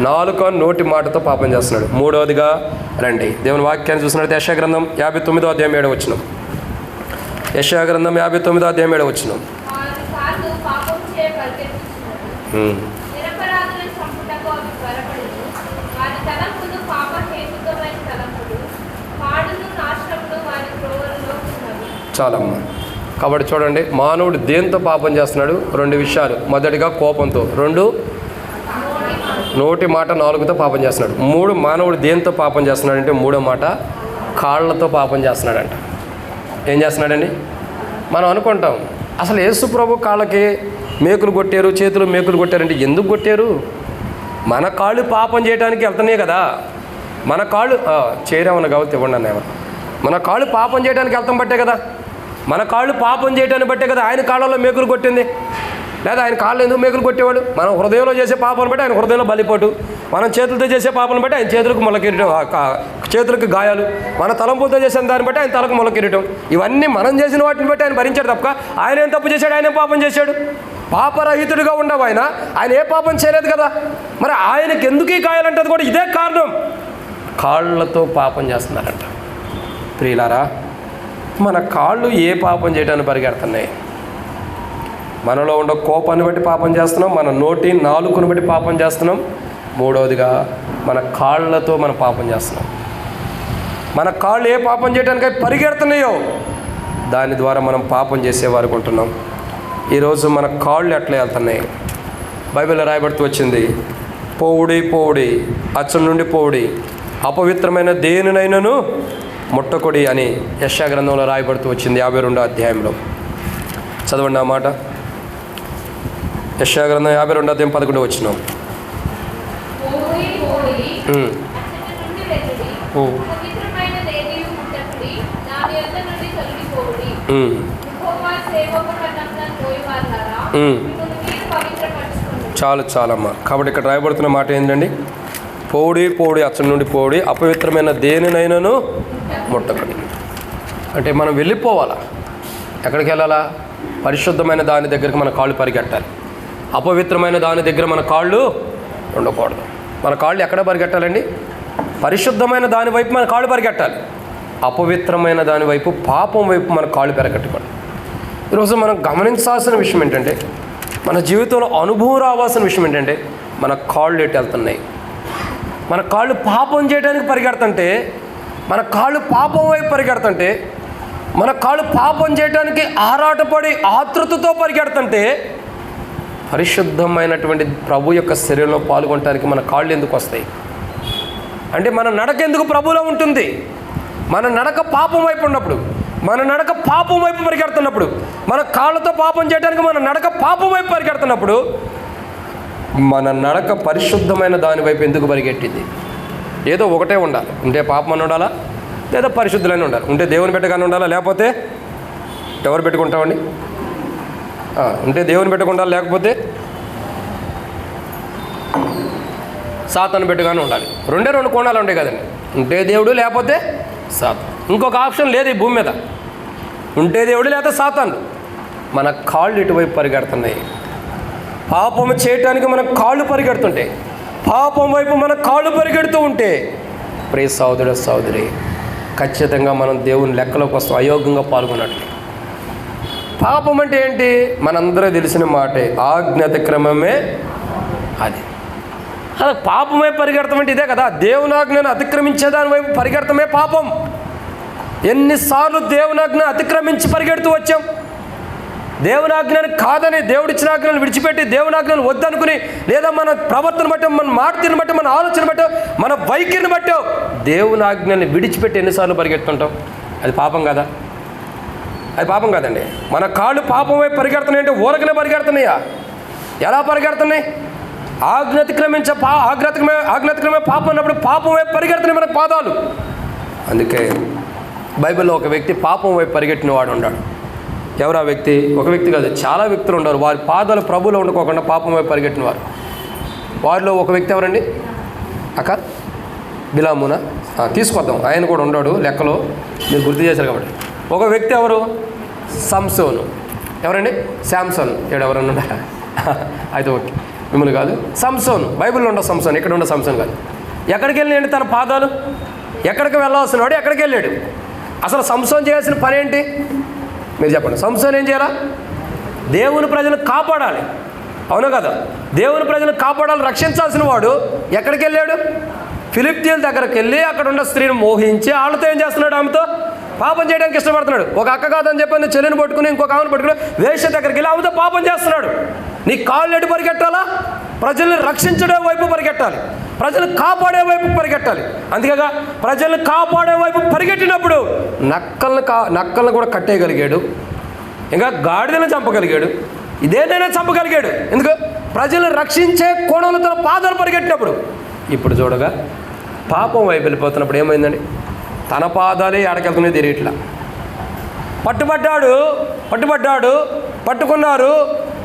[SPEAKER 1] నాలుక నోటి మాటతో పాపం చేస్తున్నాడు. 3వదిగా రండి దేవుని వాక్యాన్ని చూసినట్టు యెషయా గ్రంథం 59వ అధ్యాయం 7వ వచనం. యెషయా గ్రంథం 59వ అధ్యాయం 7వ వచనం. చాలమ్మా. కాబట్టి చూడండి, మానవుడు దేంతో పాపం చేస్తున్నాడు? 2 విషయాలు. మొదటిగా కోపంతో, 2 నోటి మాట, 4తో పాపం చేస్తున్నాడు. 3 మానవుడు దేంతో పాపం చేస్తున్నాడంటే 3వ మాట కాళ్ళతో పాపం చేస్తున్నాడంట. ఏం చేస్తున్నాడండి? మనం అనుకుంటాం అసలు యేసు ప్రభు కాళ్ళకి మేకులు కొట్టారు, చేతులు మేకులు కొట్టారంటే ఎందుకు కొట్టారు? మన కాళ్ళు పాపం చేయడానికి వెళ్తున్నాయి కదా. మన కాళ్ళు చేయరేమన్నా కాబట్టి ఇవ్వండి అన్న, మన కాళ్ళు పాపం చేయడానికి వెళ్తాం బట్టే కదా, మన కాళ్ళు పాపం చేయడానికి బట్టే కదా ఆయన కాళ్ళలో మేకులు కొట్టింది. లేదా ఆయన కాళ్ళు ఎందుకు మేకులు కొట్టేవాడు? మనం హృదయంలో చేసే పాపాలను బట్టి ఆయన హృదయంలో బలిపోటు, మనం చేతులతో చేసే పాపాలను బట్టి ఆయన చేతులకు మొలకిరటం, చేతులకు గాయాలు, మన తలంపులతో చేసిన దాన్ని బట్టి ఆయన తలకు మొలకిరటం. ఇవన్నీ మనం చేసిన వాటిని బట్టి ఆయన భరించాడు తప్ప ఆయన ఏం తప్పు చేశాడు? ఆయన పాపం చేశాడు? పాపరహితుడిగా ఉండవు ఆయన ఏ పాపం చేయలేదు కదా. మరి ఆయనకి ఎందుకు ఈ గాయాలంటే కూడా ఇదే కారణం. కాళ్ళతో పాపం చేస్తున్నారంట. ప్రియులారా, మన కాళ్ళు ఏ పాపం చేయడానికి పరిగెడుతున్నాయి? మనలో ఉండే కోపాన్ని బట్టి పాపం చేస్తున్నాం, మన నోటి నాలుకను బట్టి పాపం చేస్తున్నాం. 3వదిగా మన కాళ్ళతో మనం పాపం చేస్తున్నాం. మన కాళ్ళు ఏ పాపం చేయడానికి పరిగెడుతున్నాయో దాని ద్వారా మనం పాపం చేసేవారికి ఉంటున్నాం. ఈరోజు మన కాళ్ళు ఎట్లా వెళ్తున్నాయి? బైబిల్లో రాయబడుతూ వచ్చింది, పోవుడి పోవుడి, అచ్చం నుండి పోవుడి, అపవిత్రమైన దేనినైనను ముట్టకొడి అని యెషయా గ్రంథంలో రాయబడుతూ వచ్చింది 52వ అధ్యాయంలో. చదవండి ఆ మాట. యెషయా గ్రంథం 52వ అధ్యాయం 11వ వచనం. చాలు చాలమ్మా. కాబట్టి ఇక్కడ రాయబడుతున్న మాట ఏంటండి? పోడి పోడి, అచ్చడి నుండి పోడి, అపవిత్రమైన దేనినైనాను ముట్టకడి. అంటే మనం వెళ్ళిపోవాలా? ఎక్కడికి వెళ్ళాలా? పరిశుద్ధమైన దాని దగ్గరికి మన కాళ్ళు పరిగెట్టాలి. అపవిత్రమైన దాని దగ్గర మన కాళ్ళు ఉండకూడదు. మన కాళ్ళు ఎక్కడ పరిగెట్టాలండి? పరిశుద్ధమైన దాని వైపు మన కాళ్ళు పరిగెట్టాలి. అపవిత్రమైన దాని వైపు, పాపం వైపు మన కాళ్ళు పెరగట్టుకోండి. ఈరోజు మనం గమనించాల్సిన విషయం ఏంటంటే, మన జీవితంలో అనుభవం రావాల్సిన విషయం ఏంటంటే, మన కాళ్ళు ఎటు వెళ్తున్నాయి? మన కాళ్ళు పాపం చేయడానికి పరిగెడుతుంటే, మన కాళ్ళు పాపం వైపు పరిగెడుతుంటే, మన కాళ్ళు పాపం చేయడానికి ఆరాటపడి ఆతృతతో పరిగెడుతుంటే, పరిశుద్ధమైనటువంటి ప్రభు యొక్క శరీరంలో పాల్గొనడానికి మన కాళ్ళు ఎందుకు వస్తాయి? అంటే మన నడక ఎందుకు ప్రభువులో ఉంటుంది? మన నడక పాపం వైపు ఉన్నప్పుడు, మన నడక పాపం వైపు పరిగెడుతున్నప్పుడు, మన కాళ్ళతో పాపం చేయడానికి మన నడక పాపం వైపు పరిగెడుతున్నప్పుడు, మన నడక పరిశుద్ధమైన దాని వైపు ఎందుకు పరిగెట్టింది? ఏదో ఒకటే ఉండాలి. ఉంటే పాపం అని ఉండాలా, లేదా పరిశుద్ధులైన ఉండాలి. ఉంటే దేవుని పెట్టగానే ఉండాలా, లేకపోతే ఎవరు పెట్టుకుంటామండి? ఉంటే దేవుని పెట్టుకుండాలి, లేకపోతే సాతాను పెట్టుగానే ఉండాలి. రెండు కోణాలు ఉంటాయి కదండి. ఉంటే దేవుడు, లేకపోతే సాతాను. ఇంకొక ఆప్షన్ లేదు ఈ భూమి మీద. ఉంటే దేవుడు, లేకపోతే సాతాను. మన కాళ్ళు ఇటువైపు పరిగెడుతున్నాయి. పాపము చేయటానికి మన కాళ్ళు పరిగెడుతుంటే, పాపం వైపు మన కాళ్ళు పరిగెడుతూ ఉంటే, ప్రియ సహోదరుడు సహోదరి, ఖచ్చితంగా మనం దేవుని లెక్కలోకి వస్తాం, అయోగ్యంగా పాల్గొన్నట్లు. పాపం అంటే ఏంటి? మనందరూ తెలిసిన మాటే, ఆజ్ఞాతిక్రమమే అది. అలా పాపం వైపు పరిగెడతాం అంటే ఇదే కదా. దేవునాజ్ఞను అతిక్రమించేదాని వైపు పరిగెడతామే పాపం. ఎన్నిసార్లు దేవునాజ్ఞ అతిక్రమించి పరిగెడుతూ వచ్చాం? దేవునాజ్ఞను కాదని, దేవుడిచ్చిన ఆజ్ఞను విడిచిపెట్టి, దేవునాజ్ఞను వద్దనుకుని, లేదా మన ప్రవర్తన బట్టి, మన మాటను బట్టి, మన ఆలోచన బట్టి, మన వైఖరిని బట్టి దేవునాజ్ఞని విడిచిపెట్టి ఎన్నిసార్లు పరిగెడుతుంటాం? అది పాపం కదా? అది పాపం కాదండి. మన కాళ్ళు పాపం వైపు పరిగెడుతున్నాయి అంటే ఊరకనే పరిగెడుతున్నాయా? ఎలా పరిగెడుతున్నాయి? ఆజ్ఞాతిక్రమే పాపం అన్నప్పుడు పాపం వైపు పరిగెడుతున్నాయి మన పాదాలు. అందుకే బైబిల్లో ఒక వ్యక్తి పాపం వైపు పరిగెట్టిన వాడు ఉన్నాడు. ఎవరు ఆ వ్యక్తి? ఒక వ్యక్తి కాదు, చాలా వ్యక్తులు ఉన్నారు. వారి పాదాలు ప్రభువులో ఉండుకోకుండా పాపం వైపు పరిగెట్టిన వారు. వారిలో ఒక వ్యక్తి ఎవరండి? అక్క బిలామునా? తీసుకొద్దాం, ఆయన కూడా ఉన్నాడు లెక్కలో, మీరు గుర్తు చేశారు కాబట్టి. ఒక వ్యక్తి ఎవరు? సంసోను. ఎవరండి? శాంసన్. ఎవరన్నా ఉన్నారా? అయితే ఓకే, మిమ్మల్ని కాదు. సంసోను. బైబిల్లో ఉండే సంసోన్, ఇక్కడ ఉండే సంసోన్ కాదు. ఎక్కడికి వెళ్ళినాయండి తన పాదాలు? ఎక్కడికి వెళ్ళాల్సిన వాడు ఎక్కడికి వెళ్ళాడు? అసలు సంసోన్ చేయాల్సిన పని ఏంటి మీరు చెప్పండి? సంసోన్ ఏం చేయాలా? దేవుని ప్రజలను కాపాడాలి, అవును కదా? దేవుని ప్రజలను కాపాడాలి, రక్షించాల్సిన వాడు ఎక్కడికి వెళ్ళాడు? ఫిలిప్తీయుల దగ్గరికి వెళ్ళి అక్కడ ఉన్న స్త్రీని మోహించి వాళ్ళతో ఏం చేస్తున్నాడు? ఆమెతో పాపం చేయడానికి ఇష్టపడుతున్నాడు. ఒక అక్క కాదని చెప్పి చెల్లిని పట్టుకుని ఇంకొక ఆమెను పట్టుకుని వేశ్య దగ్గరికి వెళ్ళి ఆమెతో పాపం చేస్తున్నాడు. నీ కాళ్ళు ఎటు పరిగెట్టాలా? ప్రజల్ని రక్షించడే వైపు పరిగెట్టాలి, ప్రజలను కాపాడే వైపు పరిగెట్టాలి. అందుకేగా ప్రజలను కాపాడే వైపు పరిగెట్టినప్పుడు నక్కలను కూడా కట్టేయగలిగాడు, ఇంకా గాడిదలను చంపగలిగాడు, ఇదేనైనా చంపగలిగాడు. ఎందుకు? ప్రజలను రక్షించే కోణంలో తన పాదాలు పరిగెట్టినప్పుడు. ఇప్పుడు చూడగా పాపం వైపు వెళ్ళిపోతున్నప్పుడు ఏమైందండి? తన పాదాలే ఎడకెళ్తున్నాయి తిరిగిట్లా. పట్టుకున్నారు.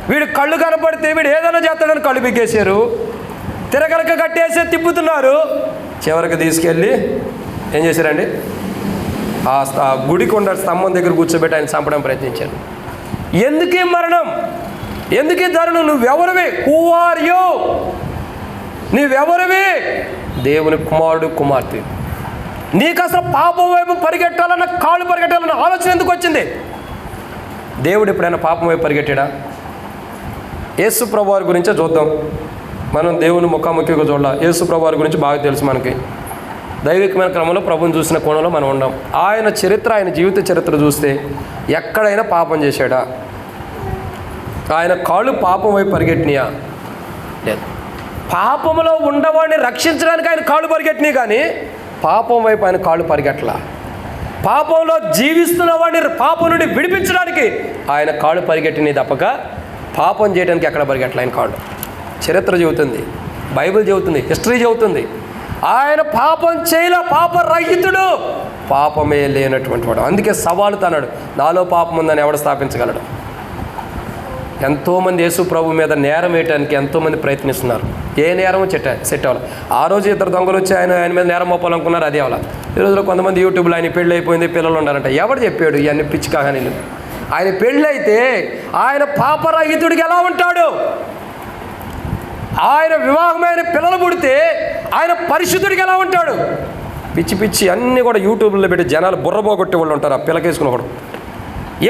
[SPEAKER 1] వీడు కళ్ళు కనపడితే వీడు ఏదైనా చేస్తాడని కళ్ళు బిగ్గేశారు, తిరగలక కట్టేసి తిప్పుతున్నారు. చివరికి తీసుకెళ్ళి ఏం చేశారండి? ఆ గుడికి ఉన్న స్తంభం దగ్గర కూర్చోబెట్టి ఆయన చంపడం ప్రయత్నించారు. ఎందుకీ మరణం? ఎందుకీ దారుణం? నువ్వెవరివి? Who are you? నీవెవరివి? దేవుని కుమారుడు, కుమార్తె. నీకు అసలు పాపం వైపు పరిగెట్టాలన్న, కాళ్ళు పరిగెట్టాలన్న ఆలోచన ఎందుకు వచ్చింది? దేవుడు ఎప్పుడైనా పాపం వైపు పరిగెట్టాడా? యేసు ప్రభు వారి గురించే చూద్దాం. మనం దేవుని ముఖాముఖిగా చూడాలి. యేసు ప్రభు వారి గురించి బాగా తెలుసు మనకి. దైవికమైన క్రమంలో ప్రభుని చూసిన కోణంలో మనం ఉన్నాం. ఆయన చరిత్ర, ఆయన జీవిత చరిత్ర చూస్తే ఎక్కడైనా పాపం చేశాడా? ఆయన కాళ్ళు పాపం వైపు పరిగెట్టినాయా? లేదు. పాపంలో ఉండవాడిని రక్షించడానికి ఆయన కాళ్ళు పరిగెట్టినాయి, కానీ పాపం వైపు ఆయన కాళ్ళు పరిగెట్టలా. పాపంలో జీవిస్తున్న వాడిని పాపం నుండి విడిపించడానికి ఆయన కాళ్ళు పరిగెట్టినాయి తప్పక పాపం చేయడానికి ఎక్కడ పరిగెట్టలే ఆయన కాళ్ళు. చరిత్ర చెబుతుంది, బైబిల్ చెబుతుంది, హిస్టరీ చెబుతుంది. ఆయన పాపం చేయలే, పాపరహితుడు, పాపమే లేనటువంటి వాడు. అందుకే సవాలు తన్నాడు, నాలో పాపం ఉందని ఎవడు స్థాపించగలడు? ఎంతోమంది యేసు ప్రభు మీద నేరం వేయటానికి ఎంతోమంది ప్రయత్నిస్తున్నారు. ఏ నేరం సెట్ అవ్వాలి. ఆ రోజు ఇద్దరు దొంగలు వచ్చి ఆయన మీద నేరం మోపాలనుకున్నారు, అది అవ్వాలి. ఈ రోజులో కొంతమంది యూట్యూబ్లో ఆయన పెళ్ళి అయిపోయింది, పిల్లలు ఉండాలంట. ఎవడు చెప్పాడు ఇవన్నీ పిచ్చి కహానీలు? ఆయన పెళ్ళైతే ఆయన పాపరహితుడికి ఎలా ఉంటాడు? ఆయన వివాహమైన పిల్లలు పుడితే ఆయన పరిశుద్ధుడికి ఎలా ఉంటాడు? పిచ్చి పిచ్చి అన్నీ కూడా యూట్యూబ్లో పెట్టి జనాలు బుర్రబోగొట్టే వాళ్ళు ఉంటారు. ఆ పిల్లకేసుకున్నప్పుడు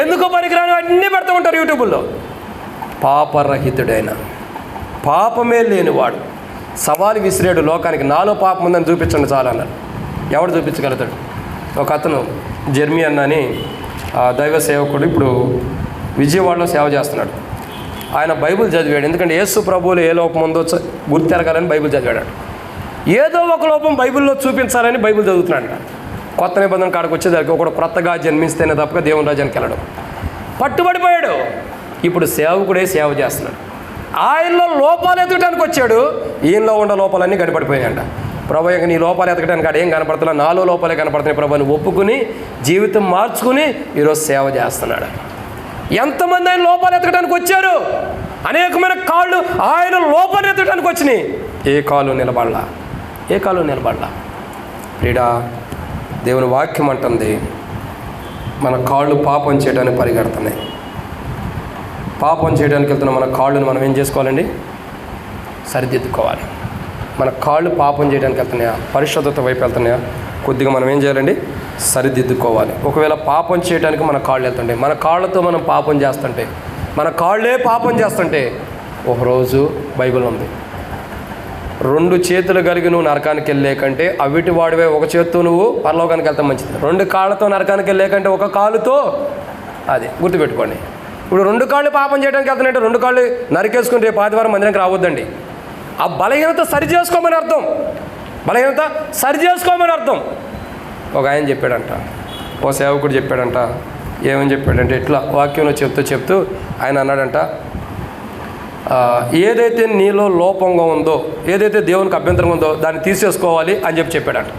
[SPEAKER 1] ఎందుకు పనికిరాని అన్నీ పెడతా ఉంటారు యూట్యూబ్లో. పాపరహితుడైన, పాపమే లేనివాడు సవాలు విసిరాడు లోకానికి. నాలో పాపం ఉందని చూపించండి చాలా అన్నారు. ఎవడు చూపించగలుగుతాడు? ఒక అతను జెర్మీ అన్నని దైవ సేవకుడు, ఇప్పుడు విజయవాడలో సేవ చేస్తున్నాడు. ఆయన బైబిల్ చదివాడు. ఎందుకంటే యేసు ప్రభువులో ఏ లోపం ఉందో గుర్తెరగాలని బైబిల్ చదివాడు. ఏదో ఒక లోపం బైబిల్లో చూపించాలని బైబిల్ చదువుతున్నాడు. కొత్త నిబంధన కాడికి వచ్చేదానికి ఒకడు క్రొత్తగా జన్మిస్తేనే తప్పక దేవుని రాజ్యానికి వెళ్ళడం. పట్టుబడిపోయాడు. ఇప్పుడు సేవకుడే సేవ చేస్తున్నాడు. ఆయనలో లోపాలు ఎతకడానికి వచ్చాడు. ఈయనలో ఉన్న లోపాలన్నీ కనపడిపోయాయంట. ప్రభు ఇక నీ లోపాలు ఎతకడానికి అక్కడ ఏం కనపడుతున్నా, నాలో లోపాలే కనపడుతున్నాయి ప్రభుని ఒప్పుకుని జీవితం మార్చుకుని ఈరోజు సేవ చేస్తున్నాడు. ఎంతమంది ఆయన లోపాలు ఎతకడానికి వచ్చారు? అనేకమైన కాళ్ళు ఆయన లోపాలు ఎతకడానికి వచ్చినాయి. ఏ కాలు నిలబడలా, ఏ కాలు నిలబడలా. ప్రియుడా, దేవుని వాక్యం అంటుంది మన కాళ్ళు పాపం చేయడానికి పరిగెడుతున్నాయి. పాపం చేయడానికి వెళ్తున్న మన కాళ్ళను మనం ఏం చేసుకోవాలండి? సరిదిద్దుకోవాలి. మన కాళ్ళు పాపం చేయడానికి వెళ్తున్నాయా, పరిశుద్ధత వైపు వెళ్తున్నాయా, కొద్దిగా మనం ఏం చేయాలండి? సరిదిద్దుకోవాలి. ఒకవేళ పాపం చేయడానికి మన కాళ్ళు వెళ్తుంటే, మన కాళ్ళతో మనం పాపం చేస్తుంటే, మన కాళ్ళే పాపం చేస్తుంటే, ఒకరోజు బైబిల్ ఉంది, 2 చేతులు కలిగి నువ్వు నరకానికి వెళ్ళే కంటే అవిటి వాడివే ఒక చేత్తో నువ్వు పరలోకానికి వెళ్తాం మంచిది. 2 కాళ్ళతో నరకానికి వెళ్ళే కంటే ఒక కాలుతో, అది గుర్తుపెట్టుకోండి. ఇప్పుడు 2 కాళ్ళు పాపం చేయడానికి వెళ్తానంటే 2 కాళ్ళు నరికేసుకుని రేపు ఆదివారం మందిరానికి రావద్దండి. ఆ బలహీనత సరి చేసుకోమని అర్థం. బలహీనత సరి చేసుకోమని అర్థం. ఒక ఆయన చెప్పాడంట, ఓ సేవకుడు చెప్పాడంట. ఏమని చెప్పాడంటే, ఇట్లా వాక్యంలో చెప్తూ ఆయన అన్నాడంట, ఏదైతే నీలో లోపంగా ఉందో, ఏదైతే దేవునికి అభ్యంతరంగా ఉందో దాన్ని తీసేసుకోవాలి అని చెప్పాడంట.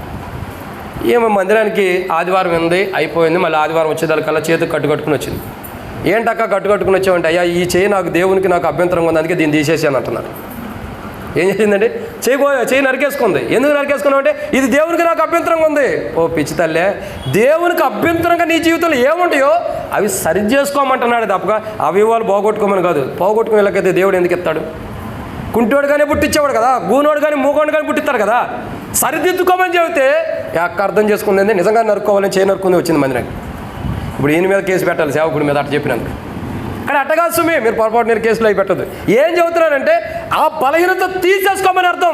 [SPEAKER 1] ఏమో మందిరానికి ఆదివారం ఉంది, అయిపోయింది. మళ్ళీ ఆదివారం వచ్చేదానికల్లా చేతికి కట్టుకట్టుకుని వచ్చింది. ఏంటక్క కట్టుకట్టుకుని వచ్చామంటే, అయ్యా ఈ చేయి నాకు అభ్యంతరంగా ఉంది, అందుకే దీన్ని తీసేసి అని అంటున్నారు. ఏం చేసిందండి? చేయి నరికేసుకుంది. ఎందుకు నరికేసుకున్నావు అంటే, ఇది దేవునికి నాకు అభ్యంతరంగా ఉంది. ఓ పిచ్చి తల్లే, దేవునికి అభ్యంతరంగా నీ జీవితంలో ఏముంటాయో అవి సరి చేసుకోమంటున్నాడు తప్పగా అవి వాళ్ళు పోగొట్టుకోమని కాదు. పోగొట్టుకునే వాళ్ళకైతే దేవుడు ఎందుకు ఇస్తాడు? కుంటోడు కానీ పుట్టించేవాడు కదా, గూనోడు కానీ మూగోడు కానీ పుట్టిస్తాడు కదా. సరిదిద్దుకోమని చెబితే అక్క అర్థం చేసుకుంది, నిజంగా నరుక్కోవాలని చేయి నరుక్కుంది వచ్చింది మందిరానికి. ఇప్పుడు ఈయన మీద కేసు పెట్టాలి, సేవకుడి మీద అట్ట చెప్పినందుకు. కానీ అట్టగా సుమి మీరు పొరపాటు నేను కేసులో అవి పెట్టదు. ఏం చెబుతున్నానంటే, ఆ బలహీనత తీసేసుకోమని అర్థం.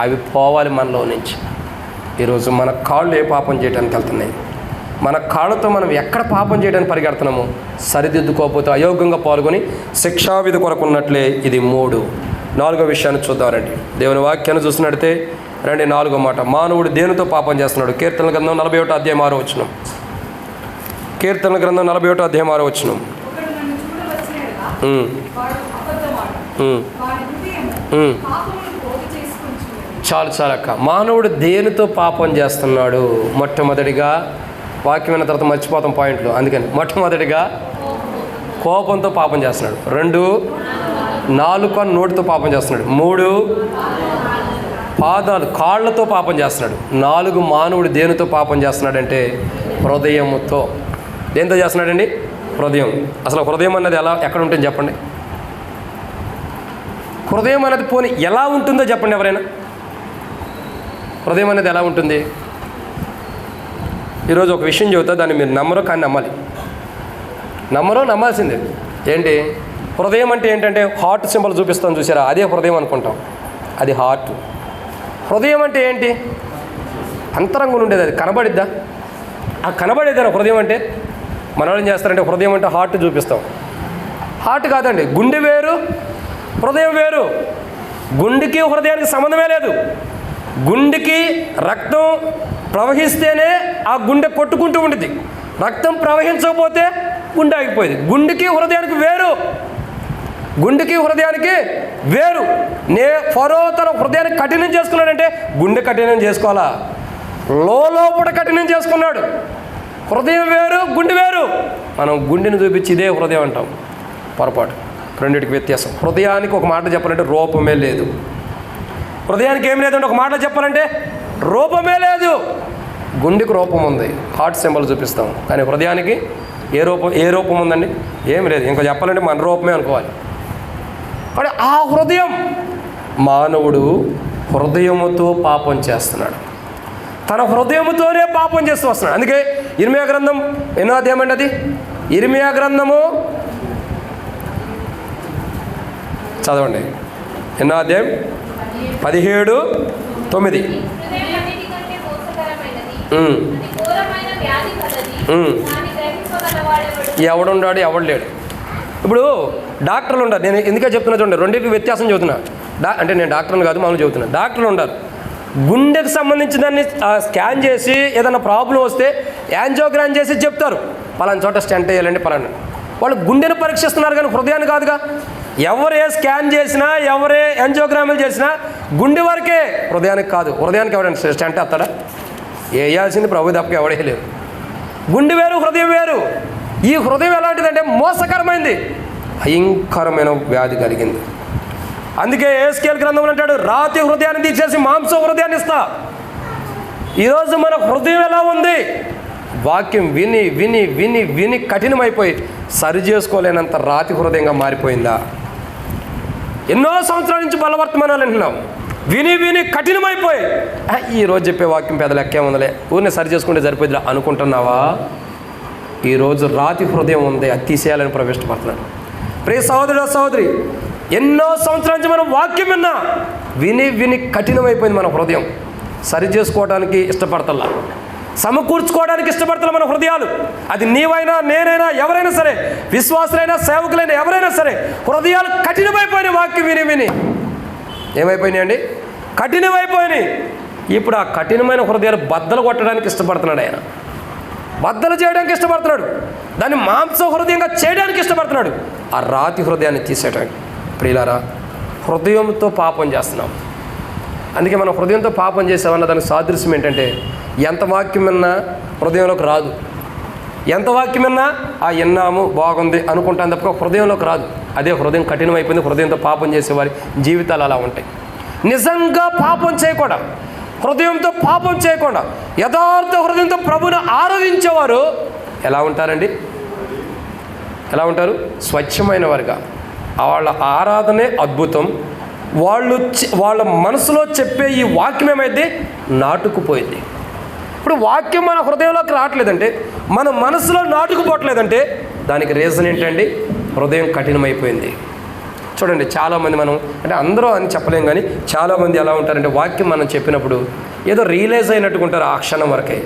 [SPEAKER 1] అవి పోవాలి మనలో నుంచి. ఈరోజు మన కాళ్ళు ఏ పాపం చేయడానికి వెళ్తున్నాయి? మన కాళ్ళతో మనం ఎక్కడ పాపం చేయడానికి పరిగెడుతున్నామో సరిదిద్దుకోకపోతే అయోగ్యంగా పాల్గొని శిక్షావిధి కొరకు ఉన్నట్లే. ఇది 3. 4వ విషయాన్ని చూద్దాం రండి. దేవుని వాక్యాన్ని చూసినట్టే రండి. 4వ మాట, మానవుడు దేనితో పాపం చేస్తున్నాడు? కీర్తనల గ్రంథం 41వ అధ్యాయం 6వ వచనం. కీర్తనల గ్రంథం 41వ అధ్యాయం 6వ వచనం. చాలు అక్క. మానవుడు దేనితో పాపం చేస్తున్నాడు? మొట్టమొదటిగా వాక్యమైన తర్వాత మర్చిపోతాం పాయింట్లు, అందుకని మొట్టమొదటిగా కోపంతో పాపం చేస్తున్నాడు. 2 నాలుక నోటితో పాపం చేస్తున్నాడు. 3 పాదాలు కాళ్ళతో పాపం చేస్తున్నాడు. 4 మానవుడు దేనితో పాపం చేస్తున్నాడంటే హృదయముతో. దేనితో చేస్తున్నాడండి? హృదయం. అసలు హృదయం అన్నది ఎక్కడ ఉంటుంది చెప్పండి? హృదయం అనేది పోనీ ఎలా ఉంటుందో చెప్పండి ఎవరైనా. హృదయం అనేది ఎలా ఉంటుంది? ఈరోజు ఒక విషయం చెబుతా, దాన్ని మీరు నమ్మరో కానీ నమ్మాలి. నమ్మాల్సిందే. ఏంటి హృదయం అంటే? ఏంటంటే హార్ట్ సింబల్ చూపిస్తాను చూసారా, అదే హృదయం అనుకుంటాం. అది హార్ట్. హృదయం అంటే ఏంటి? అంతరంగం ఉండేది, అది కనబడిద్దా? ఆ కనబడేదా హృదయం అంటే? మనం ఏం చేస్తారంటే హృదయం అంటే హార్ట్ చూపిస్తాం. హార్ట్ కాదండి, గుండె వేరు, హృదయం వేరు. గుండెకి హృదయానికి సంబంధమే లేదు. గుండెకి రక్తం ప్రవహిస్తేనే ఆ గుండె కొట్టుకుంటూ ఉంటుంది. రక్తం ప్రవహించకపోతే గుండె ఆగిపోయింది. గుండెకి హృదయానికి వేరు, గుండెకి హృదయానికి వేరు. ఫరో తన హృదయాన్ని కఠినం చేసుకున్నాడంటే గుండె కఠినం చేసుకోవాలా? లోపల కఠినం చేసుకున్నాడు. హృదయం వేరు, గుండె వేరు. మనం గుండెని చూపించి ఇదే హృదయం అంటాం, పొరపాటు. రెండింటికి వ్యత్యాసం. హృదయానికి ఒక మాట చెప్పాలంటే రూపమే లేదు. హృదయానికి ఏం లేదంటే ఒక మాట చెప్పాలంటే రూపమే లేదు. గుండెకు రూపం ఉంది, హార్ట్ సింబల్ చూపిస్తాం. కానీ హృదయానికి ఏ రూపం ఉందండి? ఏం లేదు. ఇంకా చెప్పాలంటే మన రూపమే అనుకోవాలి. కానీ ఆ హృదయం, మానవుడు హృదయముతో పాపం చేస్తున్నాడు. తన హృదయముతోనే పాపం చేస్తూ వస్తున్నాడు. అందుకే ఇర్మియా గ్రంథం ఎన్నో అధ్యాయం అండి అది? ఇర్మియా గ్రంథము చదవండి. ఎన్నో అధ్యాయం? 17:9. ఎవడున్నాడు, ఎవడు లేడు. ఇప్పుడు డాక్టర్లు ఉంటారు. నేను ఎందుకే చెప్తున్నా చూడండి, రెండింటికి వ్యత్యాసం చెబుతున్నా. అంటే నేను డాక్టర్ని కాదు, మామూలు చెబుతున్నా. డాక్టర్లు ఉంటారు, గుండెకు సంబంధించి దాన్ని స్కాన్ చేసి ఏదైనా ప్రాబ్లం వస్తే యాంజియోగ్రామ్ చేసి చెప్తారు, పలానా చోట స్టెంట్ వేయాలండి పలానా. వాళ్ళు గుండెను పరీక్షిస్తున్నారు కానీ హృదయాన్ని కాదుగా. ఎవరే స్కాన్ చేసినా, ఎవరే యాంజియోగ్రాములు చేసినా గుండె వరకే, హృదయానికి కాదు. హృదయానికి ఎవరైనా స్టెంట్ వేస్తాడా? వేయాల్సింది ప్రభు తప్పక ఎవడే లేరు. గుండె వేరు, హృదయం వేరు. ఈ హృదయం ఎలాంటిదంటే మోసకరమైంది, భయంకరమైన వ్యాధి కలిగింది. అందుకే యేస్కేలు గ్రంథంలో అంటాడు, రాతి హృదయాన్ని తీసేసి మాంస హృదయాన్ని ఇస్తా. ఈరోజు మన హృదయం ఎలా ఉంది? వాక్యం విని విని విని విని కఠినమైపోయి సరి చేసుకోలేనంత రాతి హృదయంగా మారిపోయిందా? ఎన్నో సంవత్సరాల నుంచి బలవర్తమానాలు వింటున్నాం, విని విని కఠినమైపోయి ఈరోజు చెప్పే వాక్యం పెద్ద లెక్కే ఉందలే, ఊరిని సరి చేసుకుంటే సరిపోయిందిరా అనుకుంటున్నావా? ఈరోజు రాతి హృదయం ఉంది, అది తీసేయాలని ప్రవేశపడుతున్నాడు. ప్రియ సహోదరుడు సహోదరి, ఎన్నో సంవత్సరాల నుంచి మనం వాక్యం విన్నా, విని విని కఠినమైపోయింది మన హృదయం. సరి చేసుకోవడానికి ఇష్టపడతల్లా, సమకూర్చుకోవడానికి ఇష్టపడతలే మన హృదయాలు. అది నీవైనా, నేనైనా, ఎవరైనా సరే, విశ్వాసులైనా, సేవకులైనా, ఎవరైనా సరే, హృదయాలు కఠినమైపోయినాయి. వాక్యం విని విని ఏమైపోయినాయి అండి? కఠినమైపోయినాయి. ఇప్పుడు ఆ కఠినమైన హృదయాలు బద్దలు కొట్టడానికి ఇష్టపడుతున్నాడు ఆయన, బద్దలు చేయడానికి ఇష్టపడుతున్నాడు, దాన్ని మాంస హృదయంగా చేయడానికి ఇష్టపడుతున్నాడు, ఆ రాతి హృదయాన్ని తీసేయడానికి. ప్రియులారా, హృదయంతో పాపం చేస్తున్నాం. అందుకే మనం హృదయంతో పాపం చేసామన్న దానికి సాదృశ్యం ఏంటంటే, ఎంత వాక్యం విన్నా హృదయంలోకి రాదు. ఎంత వాక్యం విన్నా విన్నాము బాగుంది అనుకుంటాను తప్ప హృదయంలోకి రాదు. అదే హృదయం కఠినమైపోయింది. హృదయంతో పాపం చేసేవారి జీవితాలు అలా ఉంటాయి. నిజంగా పాపం చేయకుండా, హృదయంతో పాపం చేయకుండా, యథార్థ హృదయంతో ప్రభుని ఆరాధించేవారు ఎలా ఉంటారండి? ఎలా ఉంటారు? స్వచ్ఛమైన వారుగా. వాళ్ళ ఆరాధనే అద్భుతం. వాళ్ళ మనసులో చెప్పే ఈ వాక్యం ఏమైంది? నాటుకుపోయింది. ఇప్పుడు వాక్యం మన హృదయంలోకి రావట్లేదంటే, మన మనసులో నాటుకుపోవట్లేదంటే దానికి రీజన్ ఏంటండి? హృదయం కఠినమైపోయింది. చూడండి, చాలామంది, మనం అంటే అందరూ అని చెప్పలేం కానీ చాలామంది ఎలా ఉంటారంటే, వాక్యం మనం చెప్పినప్పుడు ఏదో రియలైజ్ అయినట్టుకుంటారు ఆ క్షణం వరకే,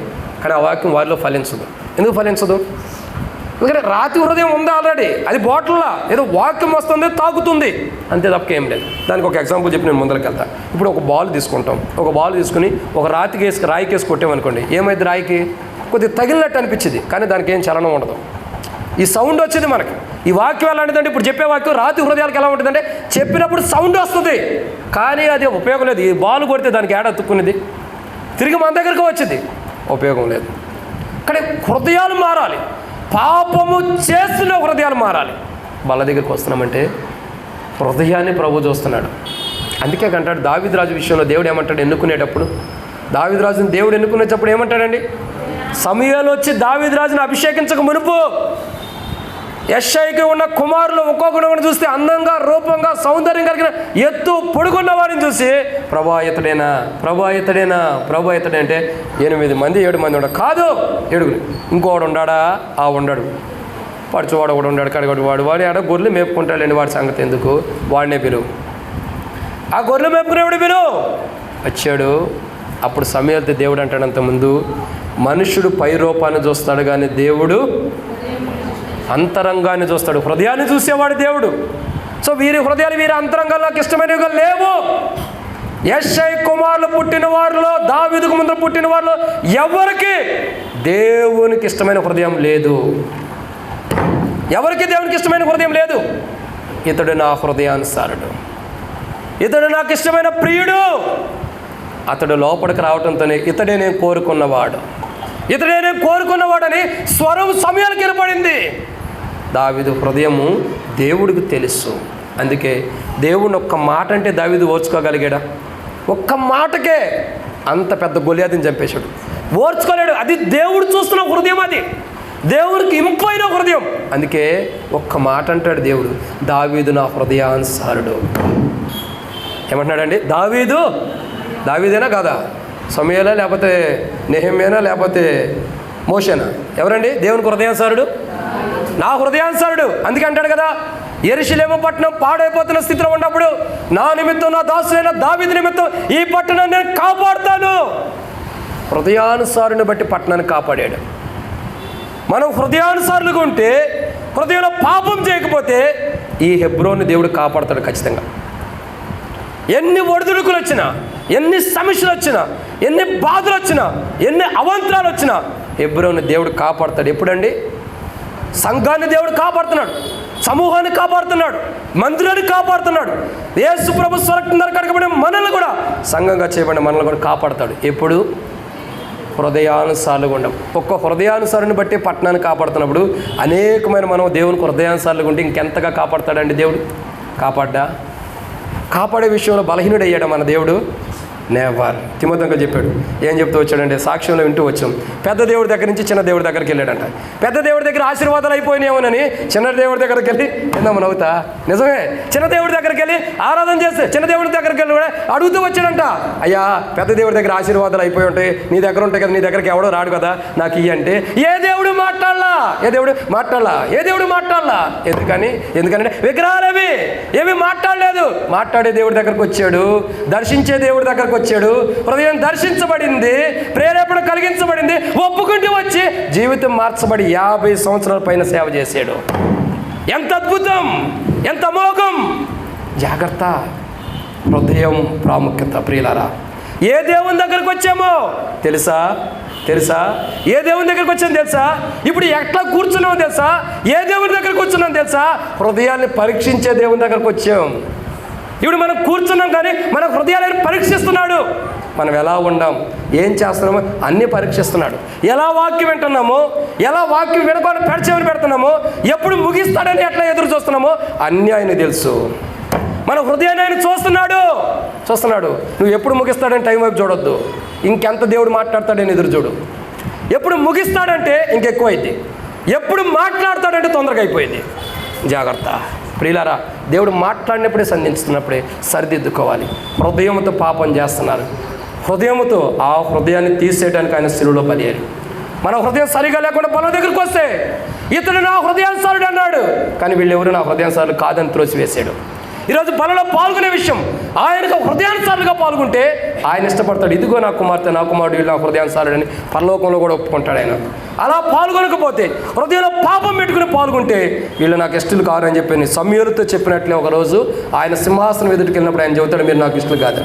[SPEAKER 1] కానీ ఆ వాక్యం వారిలో ఫలించదు. ఎందుకు ఫలించదు? ఎందుకంటే రాతి హృదయం ఉంది ఆల్రెడీ, అది బాటిల్లా ఏదో వాక్యం వస్తుంది, తాగుతుంది, అంతే తప్ప ఏం లేదు. దానికి ఒక ఎగ్జాంపుల్ చెప్పి నేను ముందరికి వెళ్తాను. ఇప్పుడు ఒక బాల్ తీసుకుంటాం, ఒక బాల్ తీసుకుని ఒక రాయికి వేసి కొట్టామనుకోండి, ఏమైంది? రాయికి కొద్దిగా తగిలినట్టు అనిపించింది, కానీ దానికి ఏం చలనం ఉండదు. ఈ సౌండ్ వచ్చేది మనకి. ఈ వాక్యం ఎలాంటిదంటే, ఇప్పుడు చెప్పే వాక్యం రాతి హృదయాలకు ఎలా ఉంటుందంటే, చెప్పినప్పుడు సౌండ్ వస్తుంది, కానీ అది ఉపయోగం లేదు. ఈ బాల్ కొడితే దానికి ఏడ అతుక్కునేది, తిరిగి మన దగ్గరకు వచ్చింది, ఉపయోగం లేదు. కానీ హృదయాలు మారాలి, పాపము చేస్తున్న హృదయాలు మారాలి. వాళ్ళ దగ్గరికి వస్తున్నామంటే హృదయాన్ని ప్రభు చూస్తున్నాడు. అందుకే అంటాడు, దావీదు రాజు విషయంలో దేవుడు ఏమంటాడు? ఎన్నుకునేటప్పుడు, దావీదు రాజుని దేవుడు ఎన్నుకునేటప్పుడు ఏమంటాడండి? సమూయేలు వచ్చి దావీదు రాజుని అభిషేకించక మునుపు యెషయికి ఉన్న కుమారులు ఒక్కొక్కడు చూస్తే అందంగా, రూపంగా, సౌందర్యం కలిగిన, ఎత్తు పొడుగున్న వారిని చూసి ప్రభా ఇతడేనా, ప్రభా ఇతడేనా, ప్రభా ఇతడే అంటే 8 మంది 7 మంది ఉండడు, కాదు 7. ఇంకోవాడు ఉన్నాడా? ఉండడు. పడుచువాడు ఒకడు ఉన్నాడు, కడగడు వాడు ఆడ గొర్రెలు మేపుకుంటాడండి, వాడి సంగతి ఎందుకు, వాడినే పిలువు. ఆ గొర్రెలు మేపుకునేవాడు పిలువు. వచ్చాడు, అప్పుడు సమూయేలుతో దేవుడు అంటాడంత ముందు, మనుషుడు పై రూపాన్ని చూస్తాడు కానీ దేవుడు అంతరంగాన్ని చూస్తాడు. హృదయాన్ని చూసేవాడు దేవుడు. సో వీరి హృదయాలు వీరి అంతరంగాలు నాకు ఇష్టమైనవిగా లేవు. యెషై కుమారులు పుట్టిన వారిలో, దావీదుకు ముందు పుట్టిన వారిలో ఎవరికి దేవునికి ఇష్టమైన హృదయం లేదు. ఎవరికి దేవునికి ఇష్టమైన హృదయం లేదు. ఇతడు నా హృదయానుసారుడు, ఇతడు నాకు ఇష్టమైన ప్రియుడు. అతడు లోపలికి రావడంతోనే ఇతడే నేను కోరుకున్నవాడు, ఇతడే నేను కోరుకున్నవాడని స్వరం సమూయేలుకి వినపడింది. దావీదు హృదయము దేవుడికి తెలుసు. అందుకే దేవుని ఒక్క మాట అంటే దావీదు ఓర్చుకోగలిగాడా? ఒక్క మాటకే అంత పెద్ద గొలియాతుని చంపేశాడు. ఓర్చుకోలేడు. అది దేవుడు చూస్తున్న హృదయం, అది దేవుడికి ఇంపైన హృదయం. అందుకే ఒక్క మాట అంటాడు దేవుడు, దావీదు నా హృదయానుసారుడు. ఏమంటున్నాడండి? దావీదేనా కాదా? సమూయేలా లేకపోతే నెహెమ్యానా లేకపోతే మోషేనా? ఎవరండి దేవునికి హృదయానుసారుడు? నా హృదయానుసారుడు. అందుకే అంటాడు కదా, యెరూషలేము పట్టణం పాడైపోతున్న స్థితిలో ఉన్నప్పుడు నా నిమిత్తం, నా దాసుడైన దావీదు నిమిత్తం ఈ పట్టణాన్ని నేను కాపాడుతాను. హృదయానుసారుని బట్టి పట్టణాన్ని కాపాడాడు. మనం హృదయానుసారులుగా ఉంటే, హృదయంలో పాపం చేయకపోతే ఈ హెబ్రోన్ని దేవుడు కాపాడుతాడు ఖచ్చితంగా. ఎన్ని ఒడిదుడుకులు వచ్చినా, ఎన్ని సమస్యలు వచ్చినా, ఎన్ని బాధలు వచ్చినా, ఎన్ని అవాంతరాలు వచ్చినా హెబ్రోన్ని దేవుడు కాపాడుతాడు. ఎప్పుడండి? సంఘాన్ని దేవుడు కాపాడుతున్నాడు, సమూహాన్ని కాపాడుతున్నాడు, మందిరాన్ని కాపాడుతున్నాడు. యేసు ప్రభు స్వర్గం కడగబడిన మనల్ని కూడా, సంఘంగా చేయబడిన మనల్ని కూడా కాపాడుతాడు. ఎప్పుడు? హృదయానుసారులుగా ఉండం. ఒక్క హృదయానుసారుని బట్టి పట్టణాన్ని కాపాడుతున్నప్పుడు అనేకమైన మనం దేవునికి హృదయానుసారులుగా ఉంటే ఇంకెంతగా కాపాడుతాడండి దేవుడు? కాపాడే విషయంలో బలహీనుడయ్యాడు మన దేవుడు? నెవర్. తిమోతికి చెప్పాడు. ఏం చెప్తూ వచ్చాడంటే, సాక్ష్యంలో వింటూ వచ్చాం, పెద్ద దేవుడి దగ్గర నుంచి చిన్న దేవుడి దగ్గరికి వెళ్ళాడంట. పెద్ద దేవుడి దగ్గర ఆశీర్వాదాలు అయిపోయినాయేమోనని చిన్న దేవుడి దగ్గరికి వెళ్ళి, ఏందమ్మా నవ్వుతా, నిజమే, చిన్న దేవుడి దగ్గరికి వెళ్ళి ఆరాధన చేస్తే చిన్న దేవుడి దగ్గరికి వెళ్ళి కూడా అడుగుతూ వచ్చాడంట, అయ్యా పెద్ద దేవుడి దగ్గర ఆశీర్వాదాలు అయిపోయి ఉంటాయి, నీ దగ్గర ఉంటాయి కదా, నీ దగ్గరికి ఎవడో రాడు కదా, నాకు ఇయ్యి అంటే ఏ దేవుడు మాట్లాడలా. ఎందుకని విగ్రహాలు ఏమి మాట్లాడలేదు. మాట్లాడే దేవుడి దగ్గరకు వచ్చాడు, దర్శించే దేవుడి దగ్గరకు వచ్చాడు, హృదయం దర్శించబడింది, ప్రేరేపణ కలిగించబడింది, ఒప్పుకుంటూ వచ్చి జీవితం మార్చబడి 50 సంవత్సరాల పైన సేవ చేశాడు. ఎంత అద్భుతం, ఎంత అమోఘం. జాగ్రత్త, హృదయం ప్రాముఖ్యత. ప్రియులారా, ఏ దేవుని దగ్గరకు వచ్చామో తెలుసా? ఏ దేవుని దగ్గరకు వచ్చామో తెలుసా? ఇప్పుడు ఎట్లా కూర్చున్నామో తెలుసా? ఏ దేవుని దగ్గరకు కూర్చున్నాం తెలుసా? హృదయాన్ని పరీక్షించే దేవుని దగ్గరకు వచ్చాం. ఇప్పుడు మనం కూర్చున్నాం కానీ మన హృదయాలను పరీక్షిస్తున్నాడు. మనం ఎలా ఉండాం, ఏం చేస్తున్నామో అన్నీ పరీక్షిస్తున్నాడు. ఎలా వాక్యం వింటున్నామో, ఎలా వాక్యం వినకుండా పెడచేమని పెడుతున్నామో, ఎప్పుడు ముగిస్తాడని ఎట్లా ఎదురు చూస్తున్నామో అన్నీ ఆయన తెలుసు. మన హృదయాన్ని ఆయన చూస్తున్నాడు. నువ్వు ఎప్పుడు ముగిస్తాడని టైం వైపు చూడొద్దు. ఇంకెంత దేవుడు మాట్లాడతాడని ఎదురు చూడు. ఎప్పుడు ముగిస్తాడంటే ఇంకెక్కువ అయింది, ఎప్పుడు మాట్లాడతాడంటే తొందరగా అయిపోయింది. జాగ్రత్త. ప్రియులారా, దేవుడు మాట్లాడినప్పుడే సంధిస్తున్నప్పుడే సరిదిద్దుకోవాలి. హృదయంతో పాపం చేస్తున్నారు. హృదయంతో ఆ హృదయాన్ని తీసేయడానికి ఆయన శిలువలో బలియారు. మన హృదయం సరిగా లేకుండా బలం దగ్గరికి వస్తే ఇతడు నా హృదయానుసారుడు అన్నాడు, కానీ వీళ్ళెవరు నా హృదయానుసారులు కాదని త్రోసివేశాడు. ఈరోజు బలలో పాల్గొనే విషయం, ఆయనకు హృదయానుసారులుగా పాల్గొంటే ఆయన ఇష్టపడతాడు. ఇదిగో నా కుమార్తె, నా కుమారుడు, వీళ్ళు నా హృదయానుసారుడని పరలోకంలో కూడా ఒప్పుకుంటాడు ఆయన. అలా పాల్గొనకపోతే, హృదయంలో పాపం పెట్టుకుని పాల్గొంటే వీళ్ళు నాకు ఇష్టలు కారు అని చెప్పి సమూయేలుతో చెప్పినట్లే ఒకరోజు ఆయన సింహాసనం ఎదుటికి వెళ్ళినప్పుడు ఆయన చెబుతాడు, మీరు నాకు ఇష్టలు కాదు.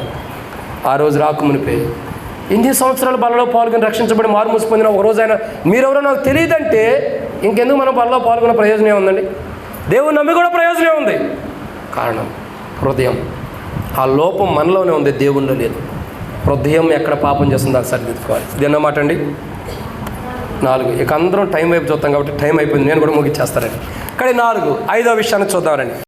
[SPEAKER 1] ఆ రోజు రాకమునిపే ఎన్ని సంవత్సరాలు బలలో పాల్గొని రక్షించబడి మారుమూసి పొందిన ఒకరోజు ఆయన మీరెవరో నాకు తెలియదంటే ఇంకెందుకు మనం బలలో పాల్గొనే ప్రయోజనం ఉందండి? దేవుని నమ్మి కూడా ప్రయోజనం ఉంది. కారణం హృదయం. ఆ లోపం మనలోనే ఉంది, దేవునిలో లేదు. హృదయం ఎక్కడ పాపం చేస్తుందో అది సరిదిద్దుకోవాలి. ఇది అన్నమాట అండి. 4. ఇక అందరం టైం వైపు చూస్తాం కాబట్టి టైం అయిపోయింది, నేను కూడా ముగిచ్చేస్తానండి. కానీ 4, 5వ విషయాన్ని చూద్దామండి.